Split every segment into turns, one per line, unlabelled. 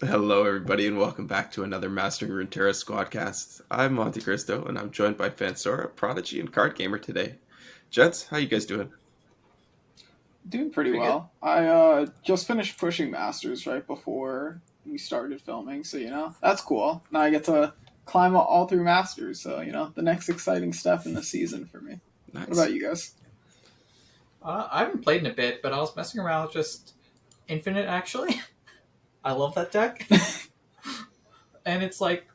Hello, everybody, and welcome back to another Mastering Runeterra Squadcast. I'm MonteXristo, and I'm joined by Phansora, Prodigy, and CardGamer today. Gents, how you guys doing?
Doing pretty
Pretty good.
well. I just finished pushing Masters right before we started filming, so that's cool. Now I get to climb all through Masters, so the next exciting step in the season for me. What
Nice.
about you guys?
I haven't played in a bit, but I was messing around with just Infinite, actually. I love that deck. And it's like,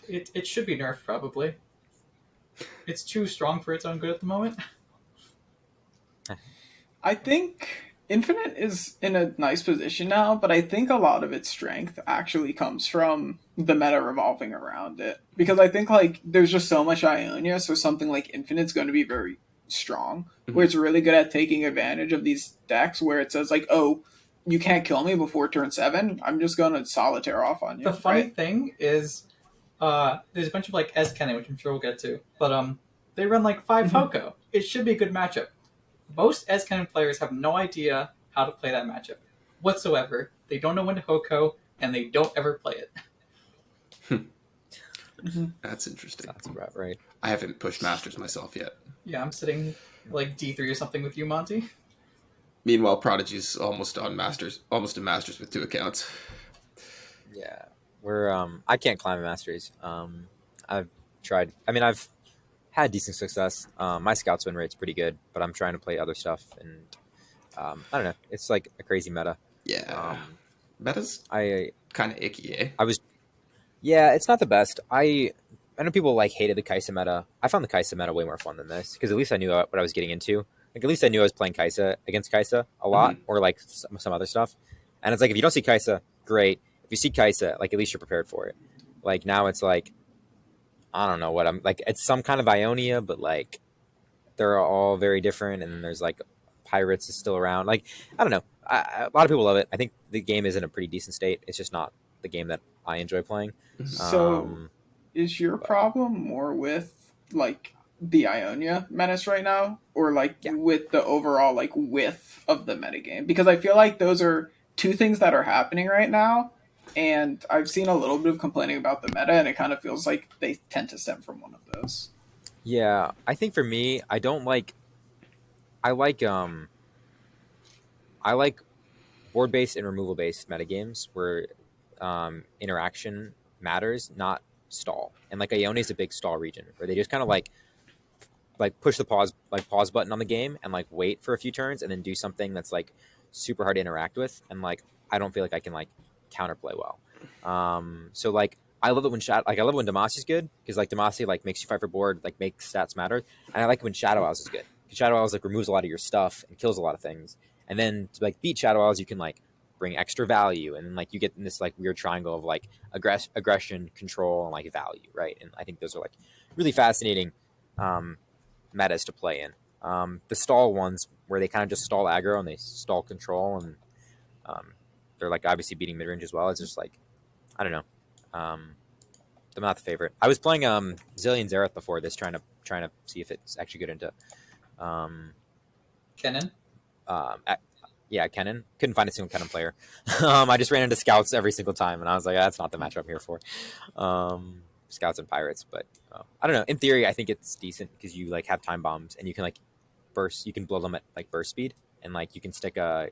it should be nerfed, probably. It's too strong for its own good at the moment.
I think Infinite is in a nice position now, but I think a lot of its strength actually comes from the meta revolving around it. Because I think there's just so much Ionia, so something like Infinite's going to be very strong, where it's really good at taking advantage of these decks where it says oh, you can't kill me before turn 7. I'm just going to solitaire off on you.
The funny thing is, there's a bunch of Kennen, which I'm sure we'll get to, but they run 5 Hoko. It should be a good matchup. Most Kennen players have no idea how to play that matchup whatsoever. They don't know when to Hoko, and they don't ever play it.
That's interesting.
That's about right.
I haven't pushed Masters myself yet.
Yeah, I'm sitting D3 or something with you, Monty.
Meanwhile, Prodigy's almost in Masters with 2 accounts.
Yeah, I can't climb a Masters. I've tried. I mean, I've had decent success. My scouts win rate's pretty good, but I'm trying to play other stuff, and I don't know. It's like a crazy meta.
Yeah. Meta's
I
kind of icky, eh?
Yeah, it's not the best. I know people hated the Kai'Sa meta. I found the Kai'Sa meta way more fun than this because at least I knew what I was getting into. At least I knew I was playing Kai'Sa against Kai'Sa a lot, or some other stuff. And it's if you don't see Kai'Sa, great. If you see Kai'Sa, at least you're prepared for it. Now it's I don't know what I'm it's some kind of Ionia, but they're all very different, and there's Pirates is still around. I don't know. A lot of people love it. I think the game is in a pretty decent state. It's just not the game that I enjoy playing.
So is your problem more with the Ionia menace right now, or with the overall width of the metagame? Because I feel those are two things that are happening right now, and I've seen a little bit of complaining about the meta, and it kind of feels like they tend to stem from one of those.
Yeah, I think for me, I like board-based and removal-based metagames where interaction matters, not stall. And Ionia is a big stall region where they just kind of push the pause button on the game and wait for a few turns and then do something that's super hard to interact with, and I don't feel I can counterplay well. So I love it when I love it when Demacia's good because Demacia makes you fight for board, makes stats matter, and I like when Shadawx is good because Shadawx removes a lot of your stuff and kills a lot of things, and then to beat Shadawx you can bring extra value, and then you get in this weird triangle of aggression, control, and value, right? And I think those are really fascinating metas to play in. The stall ones where they kind of just stall aggro and they stall control, and they're obviously beating mid range as well. It's just I don't know. I'm not the favorite. I was playing Zillion Xerath before this, trying to see if it's actually good into
Kennen.
Yeah, Kennen. Couldn't find a single Kennen player. I just ran into scouts every single time, and I was that's not the matchup I'm here for. Scouts and pirates, but I don't know. In theory, I think it's decent because you have time bombs and you can burst. You can blow them at burst speed, and you can stick a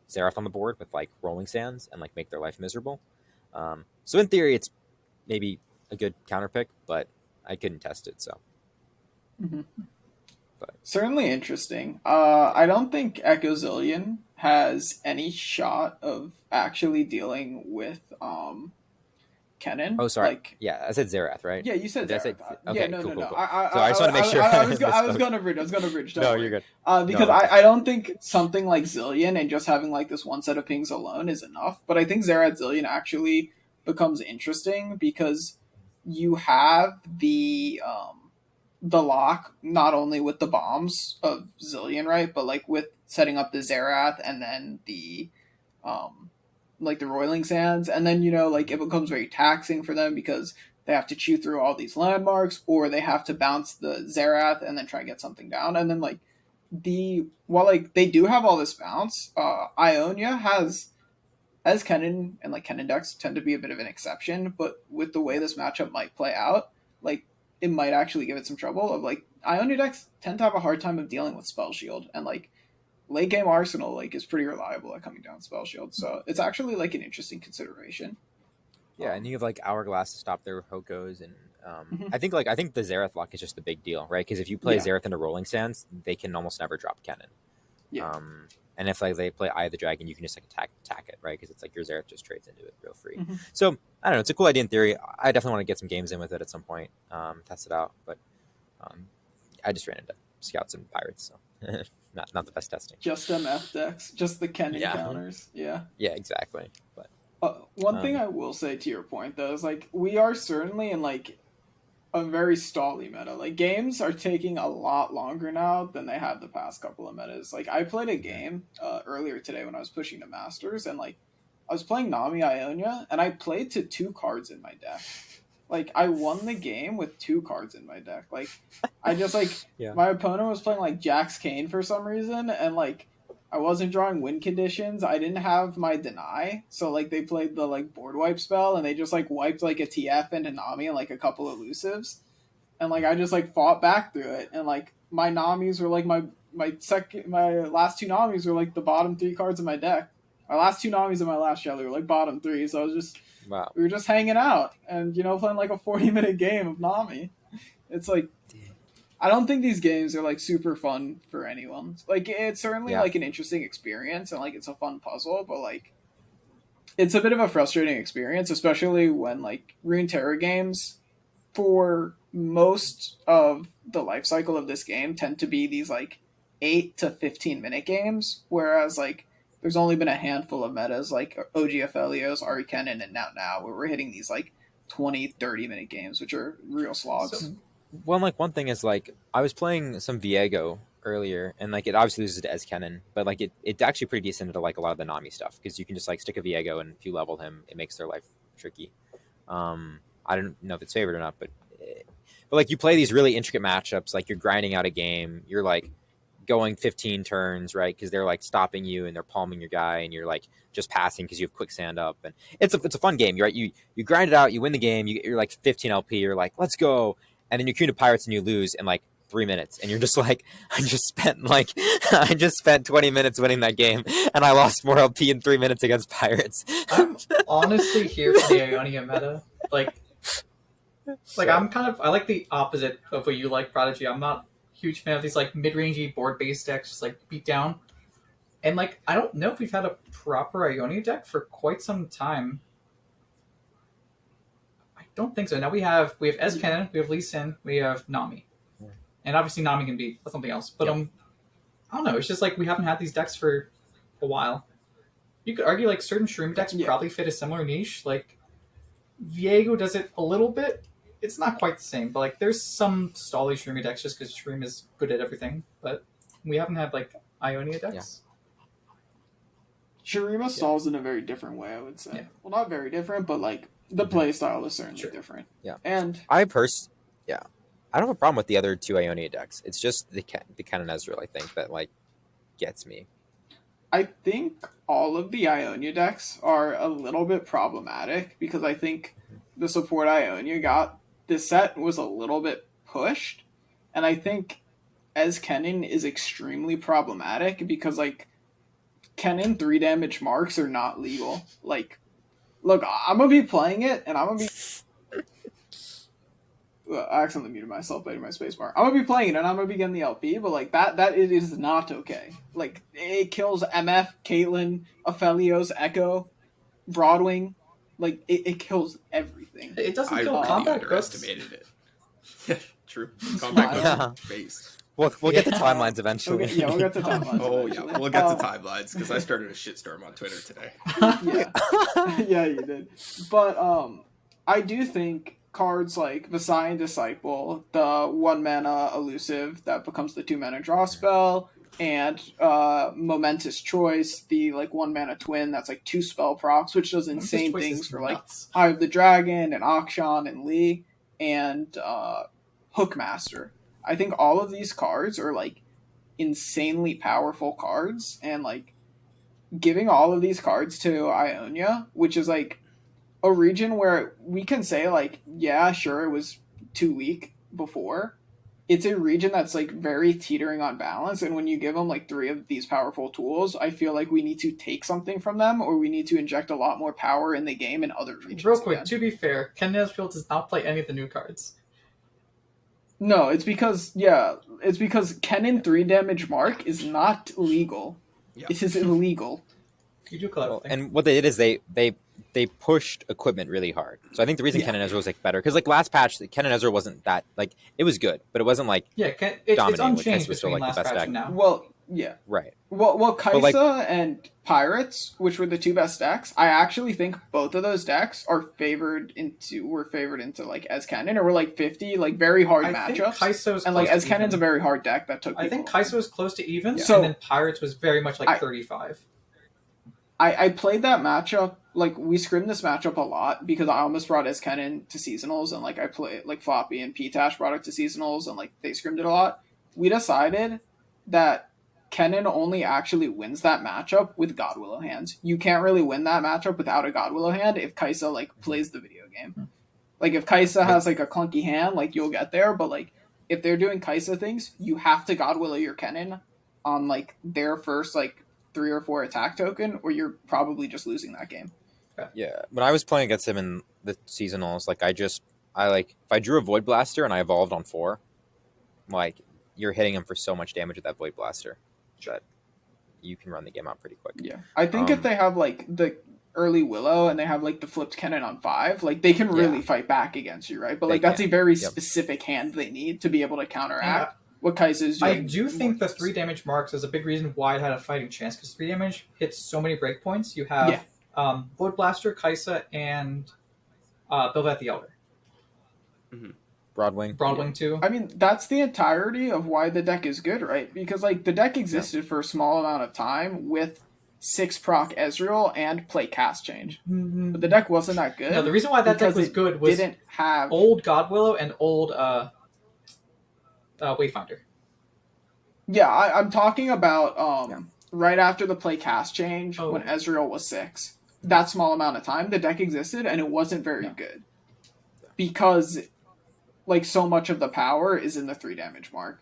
Xerath on the board with rolling sands and make their life miserable. So in theory, it's maybe a good counter pick, but I couldn't test it. So,
but certainly interesting. I don't think Echo Zillion has any shot of actually dealing with Kennen.
Oh, sorry. Yeah, I said Xerath, right?
Yeah, you said Xerath.
Okay,
yeah, no.
Cool.
So
I just want to make sure.
I was going to bridge.
No, you're good.
Because I don't think something like Zillion and just having this one set of pings alone is enough. But I think Xerath Zillion actually becomes interesting because you have the lock not only with the bombs of Zillion, right, but with setting up the Xerath and then the the Roiling Sands, and then it becomes very taxing for them because they have to chew through all these landmarks, or they have to bounce the Xerath and then try and get something down, and then while they do have all this bounce, Ionia has as Kennen and like Kennen decks tend to be a bit of an exception, but with the way this matchup might play out, like it might actually give it some trouble. Of like Ionia decks tend to have a hard time of dealing with Spell Shield, and like late game Arsenal like is pretty reliable at coming down Spell Shield, so it's actually like an interesting consideration.
Yeah, and you have like Hourglass to stop their Hokos, and
Mhm.
I think the Xerath lock is just the big deal, right? Because if you play
Yeah.
Xerath into Rolling Sands, they can almost never drop Kennen.
Yeah.
And if like they play Eye of the Dragon, you can just like attack it, right? Because it's like your Xerath just trades into it real free.
Mhm.
So I don't know, it's a cool idea in theory. I definitely want to get some games in with it at some point, test it out. But I just ran into Scouts and Pirates, so not the best testing.
Just MF decks, just the Kennen
Yeah.
counters. Yeah.
Yeah, exactly. But
One thing I will say to your point though is like we are certainly in like a very stally meta. Like games are taking a lot longer now than they have the past couple of metas. Like I played a game earlier today when I was pushing to Masters, and like I was playing Nami Ionia, and I played to 2 cards in my deck. Like I won the game with 2 cards in my deck. Like I just like
Yeah.
my opponent was playing like Jax Kane for some reason, and like I wasn't drawing win conditions. I didn't have my deny, so like they played the like board wipe spell, and they just like wiped like a TF into Nami and like a couple elusives, and like I just like fought back through it, and like my Namis were like my last 2 Namis were like the bottom 3 cards in my deck. My last 2 Namis and my last Shelly were like bottom 3, so I was just
wow.
we were just hanging out and playing like a 40-minute game of Nami. It's like I don't think these games are like super fun for anyone. Like it's certainly like an interesting experience and like it's a fun puzzle, but like it's a bit of a frustrating experience, especially when like Runeterra games for most of the life cycle of this game tend to be these like 8 to 15-minute games, whereas like there's only been a handful of metas like OGFLEOs, Ari Kennen, and now where we're hitting these like 20-30-minute games, which are real slogs.
So, well, like one thing is like I was playing some Viego earlier, and like it obviously loses to Kennen, but like it's actually pretty decent to like a lot of the Nami stuff because you can just like stick a Viego, and if you level him, it makes their life tricky. I don't know if it's favored or not, but like you play these really intricate matchups, like you're grinding out a game, you're like going 15 turns, right? Because they're like stopping you and they're palming your guy, and you're like just passing because you have quick stand up, and it's a fun game. You're right, you grind it out, you win the game, you're like 15 LP, you're like let's go, and then you're queuing to Pirates and you lose in like 3 minutes, and you're just like I just spent 20 minutes winning that game, and I lost more LP in 3 minutes against Pirates.
I'm honestly here for the Ionia meta. I like the opposite of what you like, Prodigy. I'm not a huge fan of these like mid-rangey board-based decks, just like beat down. And like I don't know if we've had a proper Ionia deck for quite some time. I don't think so. Now we have Kennen, we have Lee Sin, we have Nami. And obviously Nami can be something else. But I don't know, it's just like we haven't had these decks for a while. You could argue like certain Shroom decks probably fit a similar niche. Like Viego does it a little bit. It's not quite the same, but like there's some stally Shroomy decks just because Shroom is good at everything. But we haven't had like Ionia decks.
Shurima stalls in a very different way, I would say. Yeah. Well, not very different, but like the play style is certainly different.
Yeah,
and
I don't have a problem with the other 2 Ionia decks. It's just the Kennen Ezreal, I think, that like gets me.
I think all of the Ionia decks are a little bit problematic because I think the support Ionia got this set was a little bit pushed, and I think as Kennen is extremely problematic because like Kennen 3 damage marks are not legal. Like, look, I'm gonna be playing it, and I'm gonna be. I accidentally muted myself by my spacebar. I'm gonna be playing it, and I'm gonna be getting the LP, but like that it is not okay. Like it kills MF, Caitlyn, Aphelios, Echo, Broadwing. Like it kills everything.
It doesn't
I
kill
really
combat
underestimated it. True. Combat goes base.
We'll get the timelines eventually.
We'll get the timelines.
Oh yeah, we'll get the timelines because I started a shitstorm on Twitter today.
Yeah, you did. But I do think cards like Messiah and Disciple, the 1 mana elusive that becomes the 2 mana draw spell, and Momentous Choice, the like 1 mana twin that's like 2 spell procs, which does insane things for like Eye of the Dragon and Akshan and Lee, and Hookmaster. I think all of these cards are like insanely powerful cards, and like giving all of these cards to Ionia, which is like a region where we can say like, yeah, sure, it was too weak before. It's a region that's like very teetering on balance, and when you give them like 3 of these powerful tools, I feel like we need to take something from them, or we need to inject a lot more power in the game in other regions.
Real quick,
again.
to be fair, Kennen Ezreal does not play any of the new cards.
No, it's because Kennen 3 damage mark is not legal.
Yep.
It is illegal.
You do collect things.
And what they did is they pushed equipment really hard. So I think the reason Kennen Ezreal was like better because like last patch, Kennen Ezreal wasn't that like it was good, but it wasn't like
it's
dominating, which
unchanged
was still,
between
like, the
last
best
patch
deck.
and now.
Well, yeah.
right.
Well, Kaisa
like-
and Pirates, which were the 2 best decks, I actually think both of those decks were favored into like Kennen, or were like 50, like very hard
I think
matchups.
Kaiso's
And like
close to
Kennen's
even.
a very hard deck that took.
I think
people
Kaiso was close to even,
Yeah. So-
and then Pirates was very much like 35.
I played that matchup, like, we scrimmed this matchup a lot, because I almost brought Kennen to Seasonals, and, like, I played, like, Floppy and P-Tash brought it to Seasonals, and, like, they scrimmed it a lot. We decided that Kennen only actually wins that matchup with Godwillow hands. You can't really win that matchup without a Godwillow hand if Kaisa, like, plays the video game. Like, if Kaisa has, like, a clunky hand, like, you'll get there, but, like, if they're doing Kaisa things, you have to Godwillow your Kennen on, like, their first, like, 3 or 4 attack token, or you're probably just losing that game.
Yeah, when I was playing against him in the seasonals, like if I drew a Void Blaster and I evolved on 4, like you're hitting him for so much damage with that Void Blaster that you can run the game out pretty quick.
Yeah, I think if they have like the early Willow and they have like the flipped Kennen on 5, like they can really fight back against you, right? But like that's a very specific hand they need to be able to counteract what Kaisa's doing.
I do think the 3 damage marks is a big reason why it had a fighting chance, because 3 damage hits so many breakpoints. You have Void Blaster, Kaisa, and Bel'Veth the Elder.
Mm-hmm.
Broadwing too.
I mean, that's the entirety of why the deck is good, right? Because like the deck existed for a small amount of time with 6 proc Ezreal and play cast change.
Mm-hmm.
But the deck wasn't that good.
No, the reason why that deck was good was
didn't have
old Godwillow and old Wayfinder.
Yeah, I'm talking about right after the play cast change when Ezreal was 6. That small amount of time, the deck existed and it wasn't very good. Because like so much of the power is in the 3 damage mark.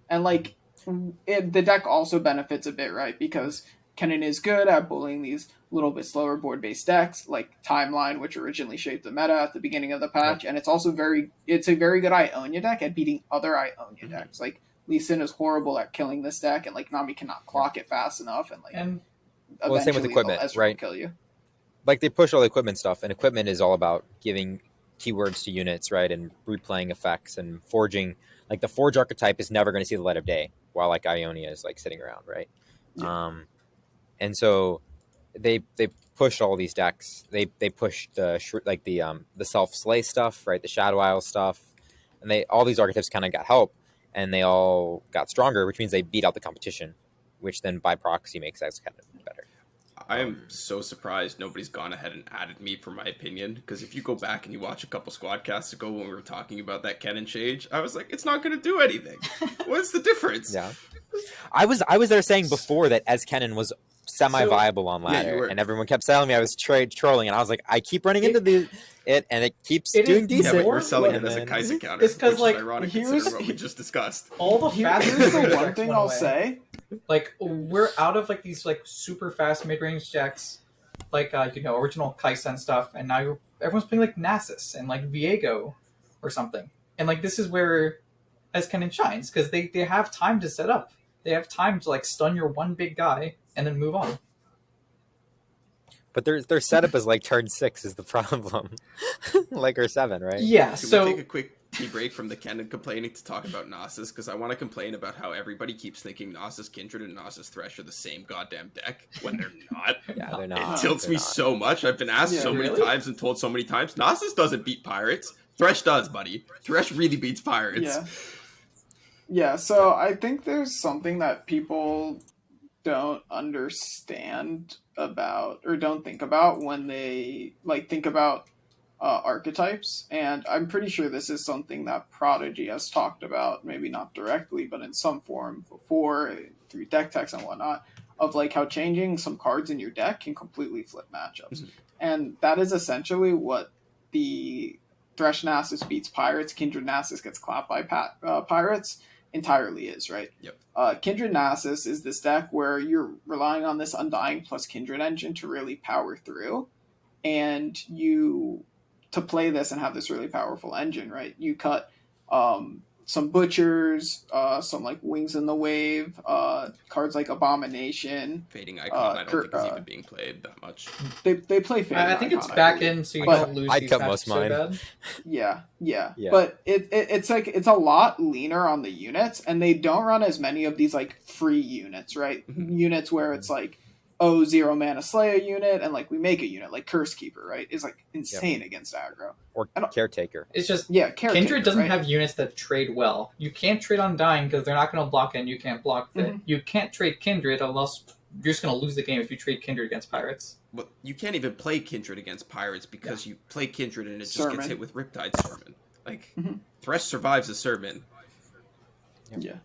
And like the deck also benefits a bit, right? Because Kennen is good at bullying these little bit slower board-based decks, like Timeline, which originally shaped the meta at the beginning of the patch, and it's also it's a very good Ionia deck at beating other Ionia decks. Like Lee Sin is horrible at killing this deck, and like Nami cannot clock it fast enough, and like
same with equipment, right?
Kill you.
Like they push all the equipment stuff, and equipment is all about giving keywords to units, right, and replaying effects and forging. Like the forge archetype is never going to see the light of day, while like Ionia is like sitting around, right? Yeah. And so they pushed all these decks. They pushed the self slay stuff, right? The Shadow Isle stuff, and all these archetypes kind of got help, and they all got stronger, which means they beat out the competition, which then by proxy makes us kind of better.
I am so surprised nobody's gone ahead and added me for my opinion, because if you go back and you watch a couple Squadcasts ago when we were talking about that Kennen change, I was like, it's not going to do anything. What's the difference?
Yeah, I was there saying before that Kennen was semi-viable on ladder, and everyone kept telling me I was trolling, and I was like, I keep running into it, and it keeps doing decent.
Yeah, but we're selling it as a Kaisa counter.
It's because like
ironic considering what we just discussed.
All the fast
here's the one thing I'll say.
Like we're out of like these like super fast mid-range decks, like original Kaisa and stuff, and now everyone's playing like Nasus and like Viego or something, and like this is where Kennen shines because they have time to set up. They have time to like stun your one big guy and then move on.
But their setup is like turn 6 is the problem, like or 7, right?
Yeah.
Can we take a quick tea break from the Kennen complaining to talk about Nasus? Because I want to complain about how everybody keeps thinking Nasus Kindred and Nasus Thresh are the same goddamn deck when they're not.
Yeah, they're not.
It tilts me so much. I've been asked many times and told so many times, Nasus doesn't beat Pirates. Thresh does, buddy. Thresh really beats Pirates.
Yeah, so I think there's something that people don't understand about or don't think about when they like think about archetypes, and I'm pretty sure this is something that Prodigy has talked about, maybe not directly but in some form before through deck techs and whatnot. of like how changing some cards in your deck can completely flip matchups.
Mhm.
And that is essentially what the Thresh Nasus beats Pirates, Kindred Nasus gets clapped by Pirates entirely is, right?
Yep.
Kindred Nasus is this deck where you're relying on this Undying plus Kindred engine to really power through. And to play this and have this really powerful engine, right? You cut some Butchers, some like Wings in the Wave, cards like Abomination.
Fading Icon, I don't think is even being played that much.
They play Fading
I think
Icon,
it's back
believe.
in, so you
But
don't lose
I'd
these
cut
matchups
most
so
mine.
bad.
Yeah.
Yeah.
But it's like it's a lot leaner on the units, and they don't run as many of these like free units, right?
Mhm.
Units where it's like, 0 mana slay a unit, and like we make a unit like Curse Keeper, right? Is like insane against aggro.
Or
I don't-
Caretaker.
It's just
Yeah, Caretaker,
Kindred doesn't
right?
have units that trade well. You can't trade Undying because they're not going to block it and you can't block it.
Mhm.
You can't trade Kindred unless you're just going to lose the game if you trade Kindred against Pirates.
Well, you can't even play Kindred against Pirates because you play Kindred and it just
Sermon.
gets hit with Riptide Sermon. Like,
Mhm.
Thresh survives a Sermon.
Yeah.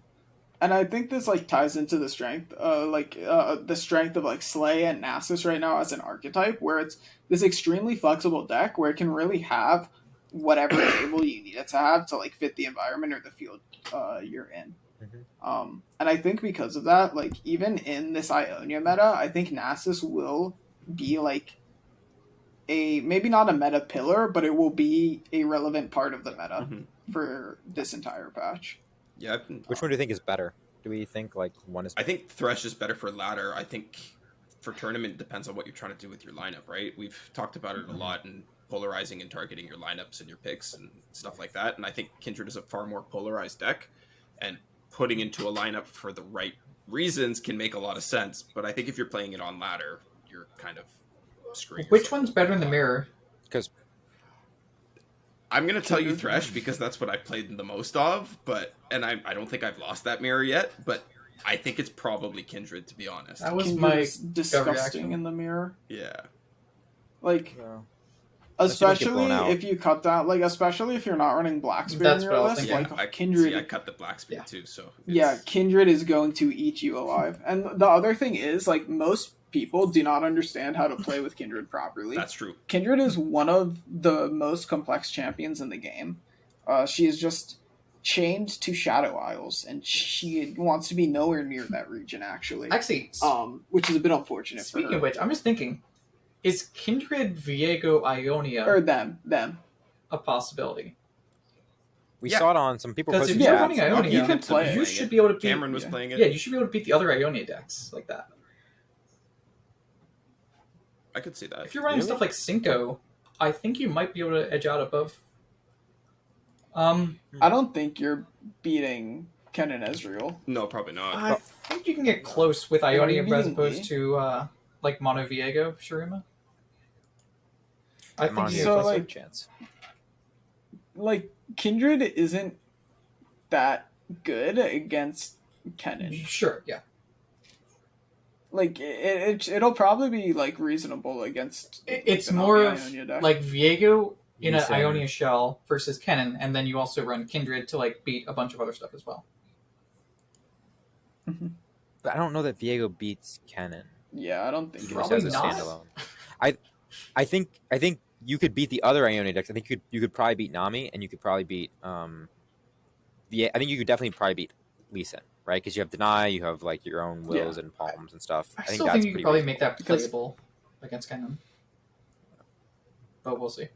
And I think this like ties into the strength, the strength of like Slay and Nasus right now as an archetype, where it's this extremely flexible deck where it can really have whatever table you need it to have to like fit the environment or the field you're in.
Mhm.
And I think because of that, like even in this Ionia meta, I think Nasus will be like maybe not a meta pillar, but it will be a relevant part of the meta
Mhm.
for this entire patch.
Yeah,
Which one do you think is better? Do we think like one is?
I think Thresh is better for ladder. I think for tournament, it depends on what you're trying to do with your lineup, right? We've talked about it a lot and polarizing and targeting your lineups and your picks and stuff like that. And I think Kindred is a far more polarized deck, and putting into a lineup for the right reasons can make a lot of sense. But I think if you're playing it on ladder, you're kind of screwing
Which
yourself
one's
over
better in
a
the
lot.
mirror?
Because
I'm gonna tell you
Kindred.
Thresh because that's what I've played the most of, and I don't think I've lost that mirror yet, but I think it's probably Kindred, to be honest.
That was
Kindred
my
is disgusting
reaction.
in the mirror.
Yeah.
Like,
Unless you don't get
especially
blown out.
if you cut down, like, especially if you're not running Blackspear
That's
in
what I
your
was
list,
thinking.
Yeah,
like,
I
Kindred.
cut the black speed
Yeah.
too, so
Yeah, Kindred is going to eat you alive. And the other thing is, like, most people do not understand how to play with Kindred properly.
that's true.
Kindred is one of the most complex champions in the game. She is just chained to Shadow Isles, and she wants to be nowhere near that region, actually.
Actually,
Which is a bit unfortunate for
speaking
her.
of which, I'm just thinking, is Kindred Viego Ionia
Or them.
a possibility?
we
Yeah.
saw it on some people
Because
posted
if you're
stats.
running Ionia,
you can play
you
it.
should be able to beat.
Cameron was playing it.
Yeah, you should be able to beat the other Ionia decks like that.
I could see that.
If you're running
Really?
stuff like Cinco, I think you might be able to edge out above.
I don't think you're beating Kennen Ezreal.
No, probably not.
I think you can get close with Ionia
Maybe
as
Lee.
opposed to like Mono Viego Shurima. I think
Mono
you
So,
Viego has a
like-
chance.
Like, Kindred isn't that good against Kennen.
sure, yeah.
Like, it'll probably be, like, reasonable against...
It's
the
more
Nami
of
Ionia deck.
like Viego in an
Lee Sin.
Ionia shell versus Kennen, and then you also run Kindred to like beat a bunch of other stuff as well.
But I don't know that Viego beats Kennen.
Yeah, I don't think
Just
it's
Probably
as a
not.
standalone. I think you could beat the other Ionia decks. I think you could probably beat Nami, and you could probably beat I think you could definitely probably beat Lee Sin, right? Because you have Deny, you have like your own wills and palms and stuff.
I
think
still
that's
think you could
pretty
probably
reasonable.
make that
Because-
playable against Kennen, but we'll see.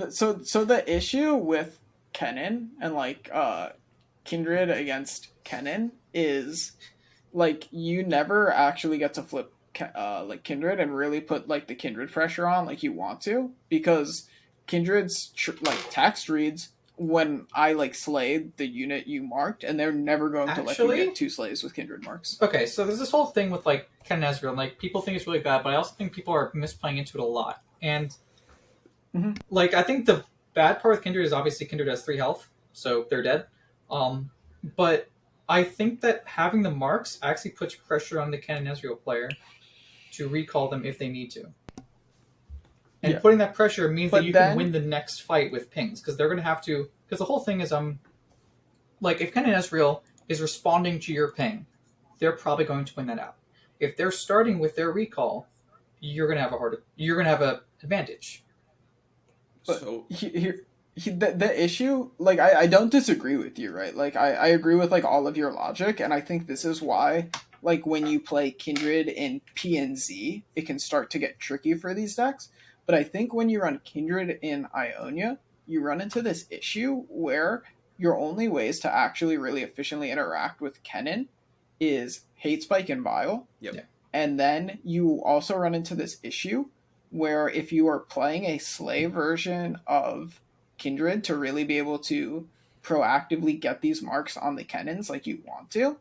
So the issue with Kennen and like Kindred against Kennen is like you never actually get to flip like Kindred and really put like the Kindred pressure on like you want to, because Kindred's like text reads when I like slay the unit you marked, and they're never going to let you
Actually-
get 2 slays with Kindred marks.
Okay, so there's this whole thing with like Kennen Ezreal, and like people think it's really bad, but I also think people are misplaying into it a lot. And
Mhm.
like I think the bad part with Kindred is obviously Kindred has 3 health, so they're dead. But I think that having the marks actually puts pressure on the Kennen Ezreal player to recall them if they need to. And
Yeah.
putting that pressure means
But
that you
then-
can win the next fight with pings, because they're going to have to. Because the whole thing is, like if Kennen Ezreal is responding to your ping, they're probably going to win that out. if they're starting with their recall, you're gonna have a advantage.
But
So
the issue, like, I don't disagree with you, right? Like, I agree with, like, all of your logic, and I think this is why, like, when you play Kindred in P and Z, it can start to get tricky for these decks. But I think when you run Kindred in Ionia, you run into this issue where your only ways to actually really efficiently interact with Kennen is Hate Spike and Vile.
Yep.
Yeah.
And then you also run into this issue where if you are playing a Slay version of Kindred to really be able to proactively get these marks on the Kennens like you want to,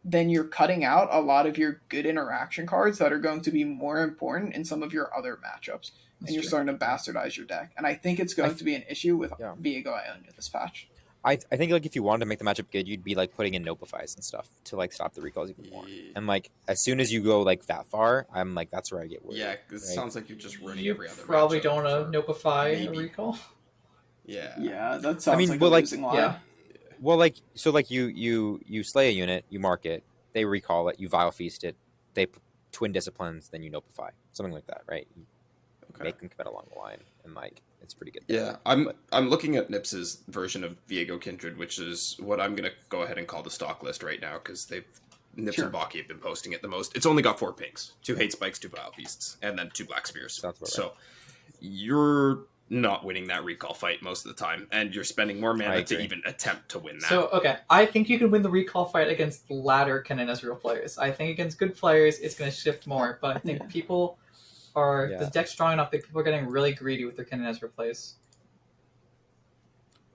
then you're cutting out a lot of your good interaction cards that are going to be more important in some of your other matchups. And you're starting to bastardize your deck. And I think it's going to be an issue with Viego Ionia this patch.
I think like if you wanted to make the matchup good, you'd be like putting in Nopifies and stuff to like stop the recalls even more. And like as soon as you go like that far, I'm like that's where I get worried.
yeah, because it sounds like you're just running
You
every other.
probably
matchup
don't
for
Nopify a
maybe.
recall.
Yeah.
Yeah, that sounds like
well,
a
like,
losing line.
Yeah.
Well, like so, like you slay a unit, you mark it, they recall it, you vile feast it, they twin disciplines, then you Nopify, something like that, right? You make them commit along the line, and like it's pretty good.
Yeah, I'm looking at Nips's version of Viego Kindred, which is what I'm gonna go ahead and call the stock list right now because Nips and Baki have been posting it the most. It's only got 4 pinks, 2 hate spikes, 2 vile feasts, and then 2 black spears. So you're not winning that recall fight most of the time, and you're spending more mana to even attempt to win that.
So, okay, I think you can win the recall fight against ladder Kennen Ezreal players. I think against good players, it's going to shift more, but I think people are... The deck's strong enough that people are getting really greedy with their Kennen Ezreal plays.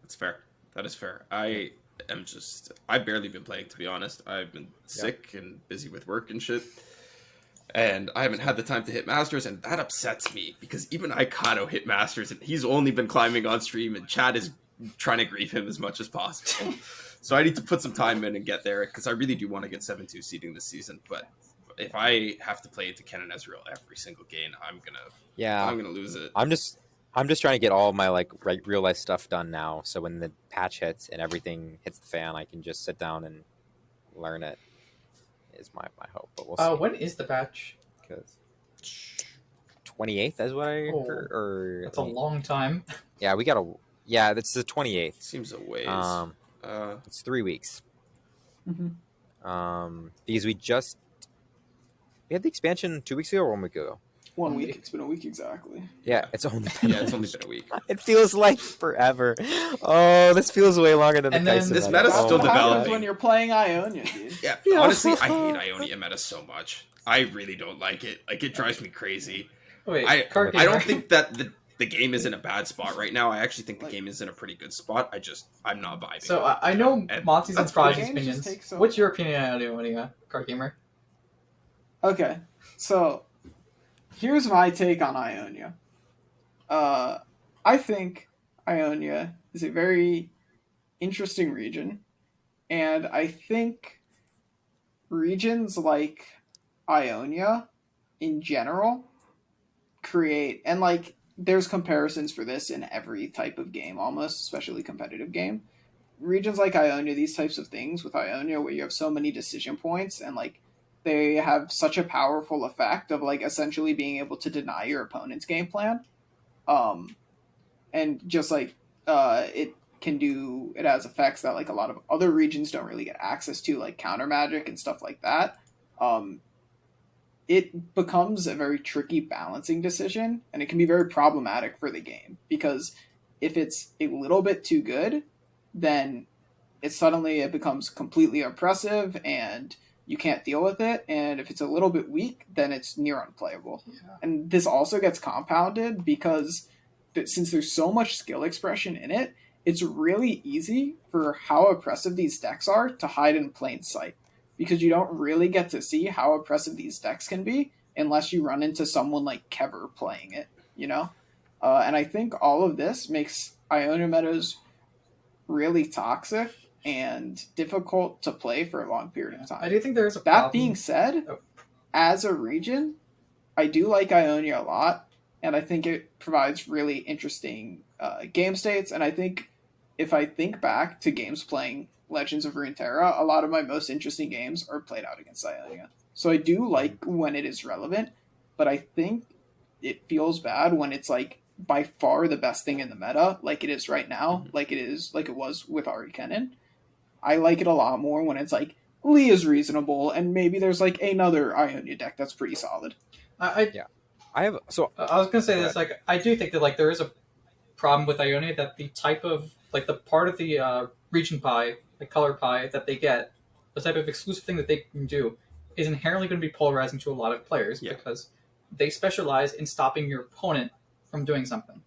That's fair. That is fair. I've barely been playing, to be honest. I've been sick and busy with work and shit. And I haven't had the time to hit Masters, and that upsets me, because even Aikano hit Masters, and he's only been climbing on stream, and Chad is trying to grief him as much as possible. So I need to put some time in and get there, because I really do want to get 7-2 seeding this season, but if I have to play into Kennen Ezreal every single game, I'm gonna lose it. I'm just trying to get all of my like real life stuff done now, so when the patch hits and everything hits the fan, I can just sit down and learn it. Is my hope, but we'll see.
When is the patch?
Because 28th is what I heard. Or
that's a long time.
Yeah, we gotta. Yeah, that's the 28th.
Seems a ways.
It's 3 weeks.
Mm-hmm.
Because we had the expansion 2 weeks ago or 1 week ago.
1 week. It's been a week exactly.
Yeah, it's only been
a week.
It feels like forever. Oh, this feels way longer than
and
the
then
this meta's still developing.
When you're playing Ionia, dude.
Yeah, honestly, I hate Ionia meta so much. I really don't like it. Like, it drives me crazy.
Wait,
I don't think that the game is in a bad spot right now. I actually think the game is in a pretty good spot. I'm not vibing.
So I know Monty's and Prodigy's opinions.
So...
What's your opinion on Ionia, CardGamer?
Okay, so here's my take on Ionia. I think Ionia is a very interesting region, and I think regions like Ionia in general create, and like there's comparisons for this in every type of game almost, especially competitive game. Regions like Ionia, these types of things with Ionia where you have so many decision points and like they have such a powerful effect of like essentially being able to deny your opponent's game plan. And just like it has effects that like a lot of other regions don't really get access to, like counter magic and stuff like that. It becomes a very tricky balancing decision, and it can be very problematic for the game, because if it's a little bit too good, then it becomes completely oppressive and you can't deal with it, and if it's a little bit weak, then it's near unplayable. Yeah. And this also gets compounded because since there's so much skill expression in it, it's really easy for how oppressive these decks are to hide in plain sight, because you don't really get to see how oppressive these decks can be unless you run into someone like Kever playing it, you know? And I think all of this makes Ionia metas really toxic and difficult to play for a long period of time.
I do think there's a problem.
That being said, as a region, I do like Ionia a lot, and I think it provides really interesting game states, and I think if I think back to games playing Legends of Runeterra, a lot of my most interesting games are played out against Ionia. So I do like when it is relevant, but I think it feels bad when it's like by far the best thing in the meta, like it is right now, like it was with Ari Kennen. I like it a lot more when it's like Lee is reasonable, and maybe there's like another Ionia deck that's pretty solid.
I was gonna say this, like, I do think that like there is a problem with Ionia, that the type of like the part of the region pie, like color pie that they get, the type of exclusive thing that they can do, is inherently going to be polarizing to a lot of players because they specialize in stopping your opponent from doing something.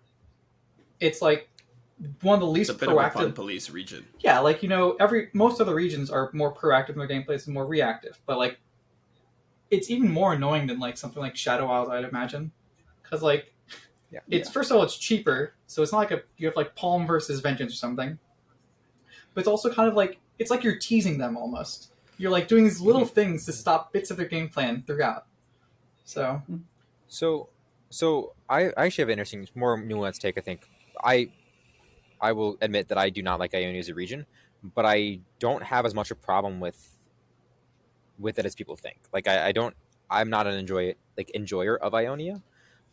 It's like one of the least
it's a bit
proactive
of a fun police region.
Yeah, like, you know, most other regions are more proactive in their gameplays and more reactive, but like it's even more annoying than like something like Shadawx, I'd imagine, because like it's first of all, it's cheaper, so it's not like you have like Palm versus Vengeance or something, but it's also kind of like it's like you're teasing them almost. You're like doing these little things to stop bits of their game plan throughout. So
I actually have an interesting, more nuanced take. I think I will admit that I do not like Ionia as a region, but I don't have as much a problem with it as people think. Like I'm not an enjoyer of Ionia,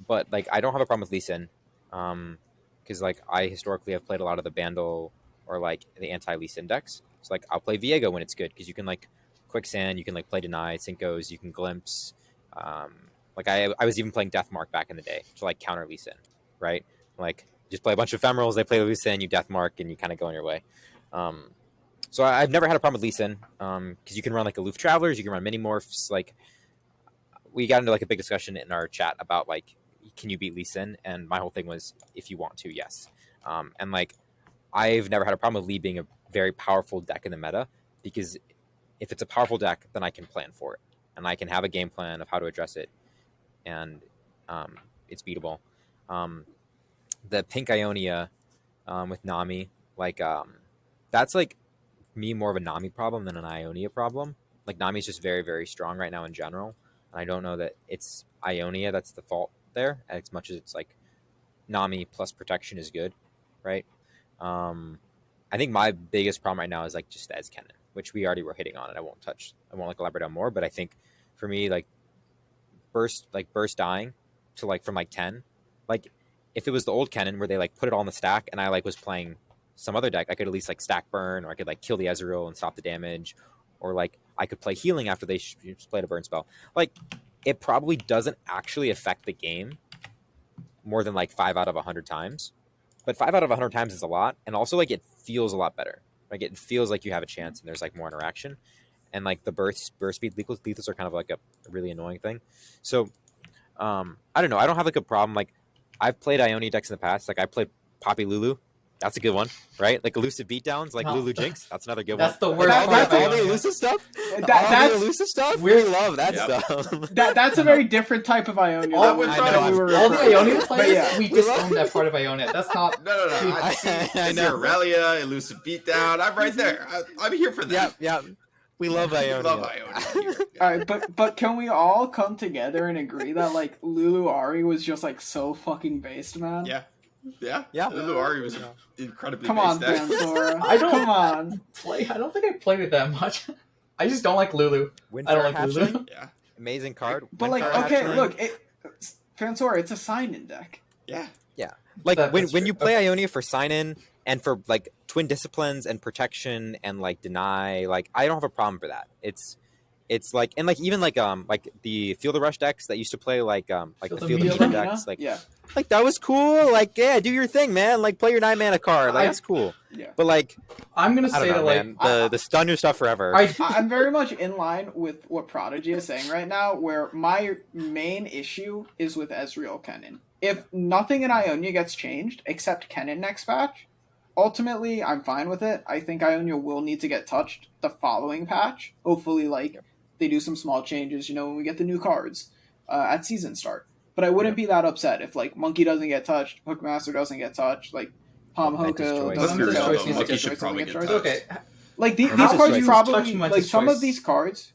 but like I don't have a problem with Lee Sin, because like I historically have played a lot of the Bandle or like the anti-Lee Sin decks. So like I'll play Viego when it's good because you can like Quicksand, you can like play Deny, Syncos, you can Glimpse. Like I was even playing Deathmark back in the day to like counter Lee Sin, right? Like just play a bunch of ephemerals, they play Lee Sin, you Deathmark, and you kind of go on your way. So I've never had a problem with Lee Sin, because you can run like Aloof Travelers, you can run mini-morphs. Like we got into like a big discussion in our chat about like, can you beat Lee Sin? And my whole thing was, if you want to, yes. And like I've never had a problem with Lee being a very powerful deck in the meta, because if it's a powerful deck, then I can plan for it, and I can have a game plan of how to address it, and it's beatable. The pink Ionia with Nami, like that's like me more of a Nami problem than an Ionia problem. Like Nami's just very, very strong right now in general, and I don't know that it's Ionia that's the fault there, as much as it's like Nami plus protection is good, right? I think my biggest problem right now is like just Ez Kennen, which we already were hitting on, and I won't like elaborate on more. But I think for me, like burst dying to like from like 10, like if it was the old Kennen where they like put it all in the stack and I like was playing some other deck, I could at least like stack burn, or I could like kill the Ezreal and stop the damage, or like I could play healing after they played a burn spell. Like it probably doesn't actually affect the game more than like 5 out of 100 times, but 5 out of 100 times is a lot, and also like it feels a lot better. Like it feels like you have a chance, and there's like more interaction, and like the burst speed lethals are kind of like a really annoying thing. So I don't know. I don't have like a problem. Like I've played Ionia decks in the past. Like I played Poppy Lulu. That's a good one, right? Like elusive beatdowns, like Lulu Jinx. That's another good one.
That's the worst
all
part.
The elusive stuff.
That's
the elusive stuff. We love that stuff.
That's a very different type of Ionia.
All the Ionia players,
yeah.
we disown that part of Ionia. That's not.
No. I know Aurelia, elusive beatdown. I'm right there. I'm here for that.
Yeah. We love Ionia.
Love Ionia.
All right, but can we all come together and agree that like Lulu Ari was just like so fucking based, man?
Yeah. Lulu Ari was incredibly
Come
based
on,
deck.
Phansora.
Come on. I don't think I played it that much. I just don't like Lulu. I don't like Lulu.
Yeah.
Amazing card.
But like, okay, look, Phansora, it's a sign-in deck.
Yeah.
Like when you play Ionia for sign-in and for like twin disciplines and protection and like deny, like I don't have a problem for that. It's like, and like even like the Feel the Rush decks that used to play like the Feel the Meter decks, like like that was cool. Like do your thing, man. Like play your 9-mana card. Like that's cool. Yeah. But like
I'm gonna say that like
the stun your stuff forever.
I'm very much in line with what Prodigy is saying right now, where my main issue is with Ezreal Kennen. If nothing in Ionia gets changed except Kennen next patch, ultimately I'm fine with it. I think Ionia will need to get touched the following patch. Hopefully, like they do some small changes, when we get the new cards at season start. But I wouldn't be that upset if like Monkey doesn't get touched, Hookmaster doesn't get touched, like Palm Hoko doesn't get touched.
Monkey should probably get touched.
Okay.
Like these cards probably, like some of these cards,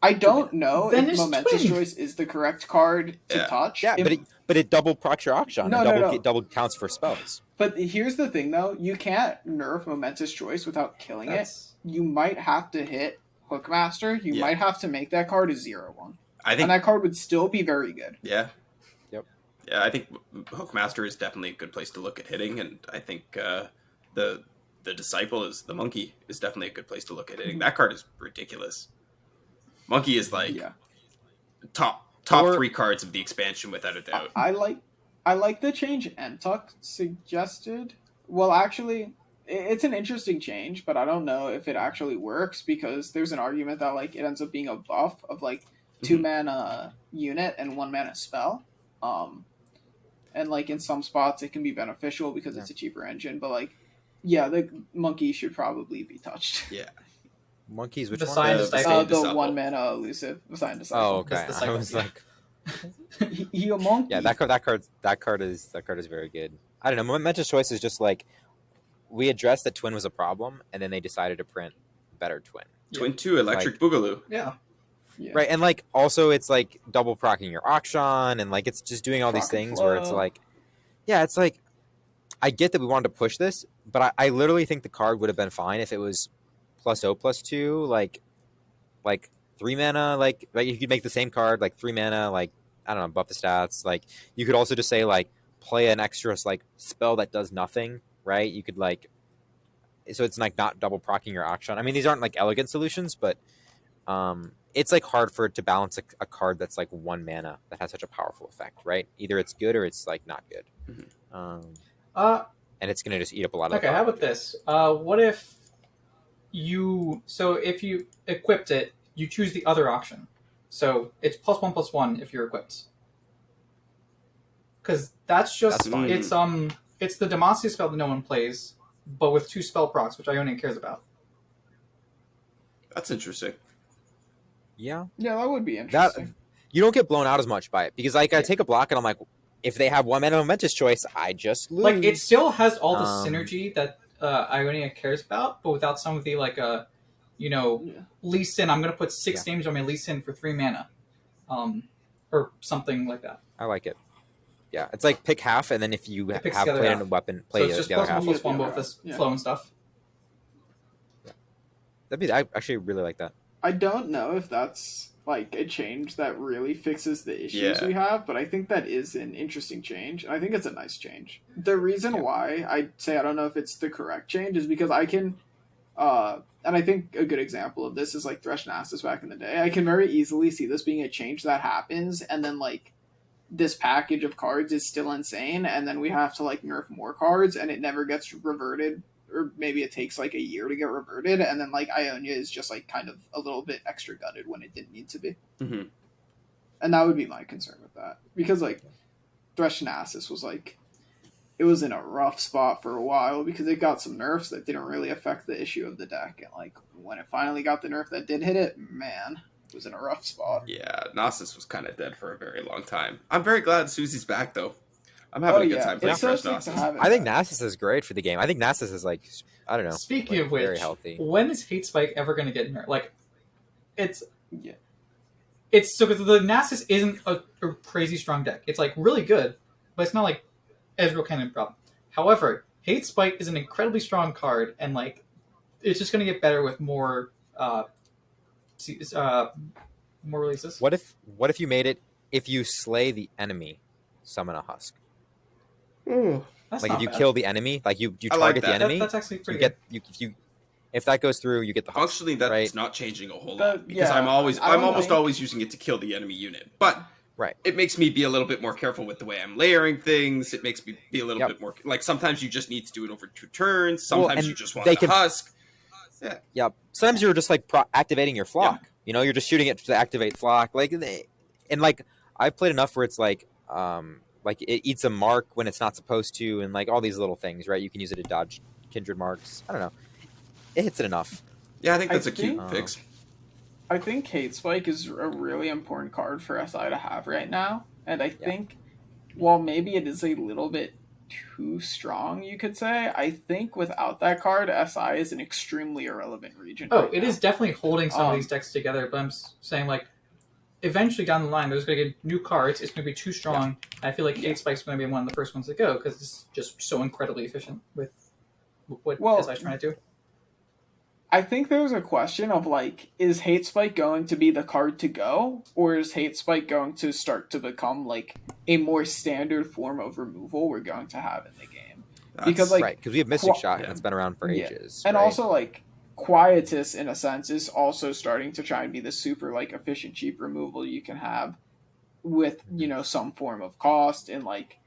I don't know if Momentous Choice is the correct card to touch.
Yeah, but it double procs your auction. Double counts for spells.
But here's the thing, though. You can't nerf Momentous Choice without killing it. You might have to hit Hookmaster, you
Yeah.
might have to make that card a 0/1.
I
And
think
that card would still be very good.
yeah.
Yep.
Yeah, I think Hookmaster is definitely a good place to look at hitting, and I think the Disciple is the Monkey is definitely a good place to look at hitting. That card is ridiculous. Monkey is like
Yeah.
top
Or-
3 cards of the expansion without a doubt.
I like the change Entuck suggested. Well, actually, it's an interesting change, but I don't know if it actually works because there's an argument that like it ends up being a buff of like 2 mana unit and 1 mana spell. And like in some spots it can be beneficial because it's a cheaper engine, but like yeah, the Monkey should probably be touched.
Yeah.
Monkeys, which
The
one?
science
The-
type.
The
Disciple.
1 mana elusive Sign Disciple.
Oh, okay.
That's the
I was
cycle,
like,
He a monkey.
yeah, that card is very good. I don't know. Mentor's Choice is just like we addressed that Twin was a problem, and then they decided to print better Twin.
Twin 2 Electric Boogaloo.
Yeah.
Yeah.
Right, and like also it's like double procking your auction, and like it's just doing all these
Proc and
things where it's
flow.
like, yeah, it's like I get that we wanted to push this, but I literally think the card would have been fine if it was +0/+2, like 3 mana, like you could make the same card like 3 mana, like I don't know, buff the stats. Like you could also just say like play an extra like spell that does nothing, right? You could like so it's like not double procking your auction. I mean, these aren't like elegant solutions, but it's like hard for it to balance a card that's like 1 mana that has such a powerful effect, right? Either it's good or it's like not good. And it's gonna just eat up a lot of.
Okay, how about this? What if if you equipped it, you choose the other option. So it's +1/+1 if you're equipped. Because that's
fine.
it's the Demacia spell that no one plays, but with 2 spell procs, which Ionia cares about.
That's interesting.
Yeah,
Yeah, that would be interesting.
you don't get blown out as much by it because like I take a block and I'm like, if they have 1 mana momentous choice, I just lose.
Like, it still has all the
Um,
synergy that Ionia cares about, but without some of the, like,
Yeah.
Lee Sin, I'm going to put 6 damage on my Lee Sin for 3 mana. Or something like that.
I like it. Yeah, it's like pick half, and then if you have
picks
played
the other
in a
half.
weapon,
So
play
it's just
the other half.
+1/+1 with this
Yeah.
flow and stuff.
I actually really like that.
I don't know if that's like a change that really fixes the issues
Yeah.
we have, but I think that is an interesting change. I think it's a nice change. The reason why I say I don't know if it's the correct change is because I can, and I think a good example of this is like Thresh Nasus back in the day. I can very easily see this being a change that happens, and then like this package of cards is still insane, and then we have to like nerf more cards, and it never gets reverted. Or maybe it takes like a year to get reverted, and then like Ionia is just like kind of a little bit extra gutted when it didn't need to be.
Mm-hmm.
And that would be my concern with that. Because like Thresh Nasus was like it was in a rough spot for a while because it got some nerfs that didn't really affect the issue of the deck. And like when it finally got the nerf that did hit it, man, it was in a rough spot.
Yeah, Nasus was kind of dead for a very long time. I'm very glad Susie's back though. I'm having a good time playing
It's so
Thresh
sick to
Nasus.
have it
I think
back.
Nasus is great for the game. I think Nasus is like, I don't know.
Speaking
like,
of which,
very healthy.
when is Hate Spike ever going to get nerfed? Like, it's
Yeah.
It's so because the Nasus isn't a crazy strong deck. It's like really good, but it's not like Ezreal Kennen problem. However, Hate Spike is an incredibly strong card, and like it's just going to get better with more more releases.
What if you made it if you slay the enemy, summon a husk?
That's
Like
not
if you
bad.
kill the enemy, like you
I like
target the
that.
enemy,
That's actually
you
pretty
get if that goes through, you get the husk.
Functionally, that's
right?
not changing a whole
The-
lot because
yeah,
I'm
I
almost
don't
always using it to kill the enemy unit. But
Right.
it makes me be a little bit more careful with the way I'm layering things. It makes me be a little
Yep.
bit more like sometimes you just need to do it over 2 turns.
Well,
Sometimes
and
you just want
they
the
can-
husk.
Yeah. Sometimes you're just like activating your flock. You know, you're just shooting it to activate flock. And like I've played enough where it's like it eats a mark when it's not supposed to, and like all these little things, right? You can use it to dodge kindred marks. I don't know. It hits it enough.
Yeah, I think
I
that's a cute
think-
fix.
I think Hate Spike is a really important card for SI to have right now. And I think, while maybe it is a little bit too strong, you could say, I think without that card, SI is an extremely irrelevant region.
Oh,
right
it
now.
is definitely holding some of
Um,
these decks together, but I'm saying like eventually down the line, there's going to get new cards. It's going to be too strong. I feel like Hate Spike's going to be one of the first ones to go because it's just so incredibly efficient with what
Well,
SI's trying to do.
I think there's a question of like, is Hate Spike going to be the card to go, or is Hate Spike going to start to become like a more standard form of removal we're going to have in the game? Because like,
right, because we have Mystic Shot,
yeah.
and it's been around for
Yeah.
ages.
And
right?
also like Quietus in a sense is also starting to try and be the super like efficient cheap removal you can have with, you know, some form of cost, and like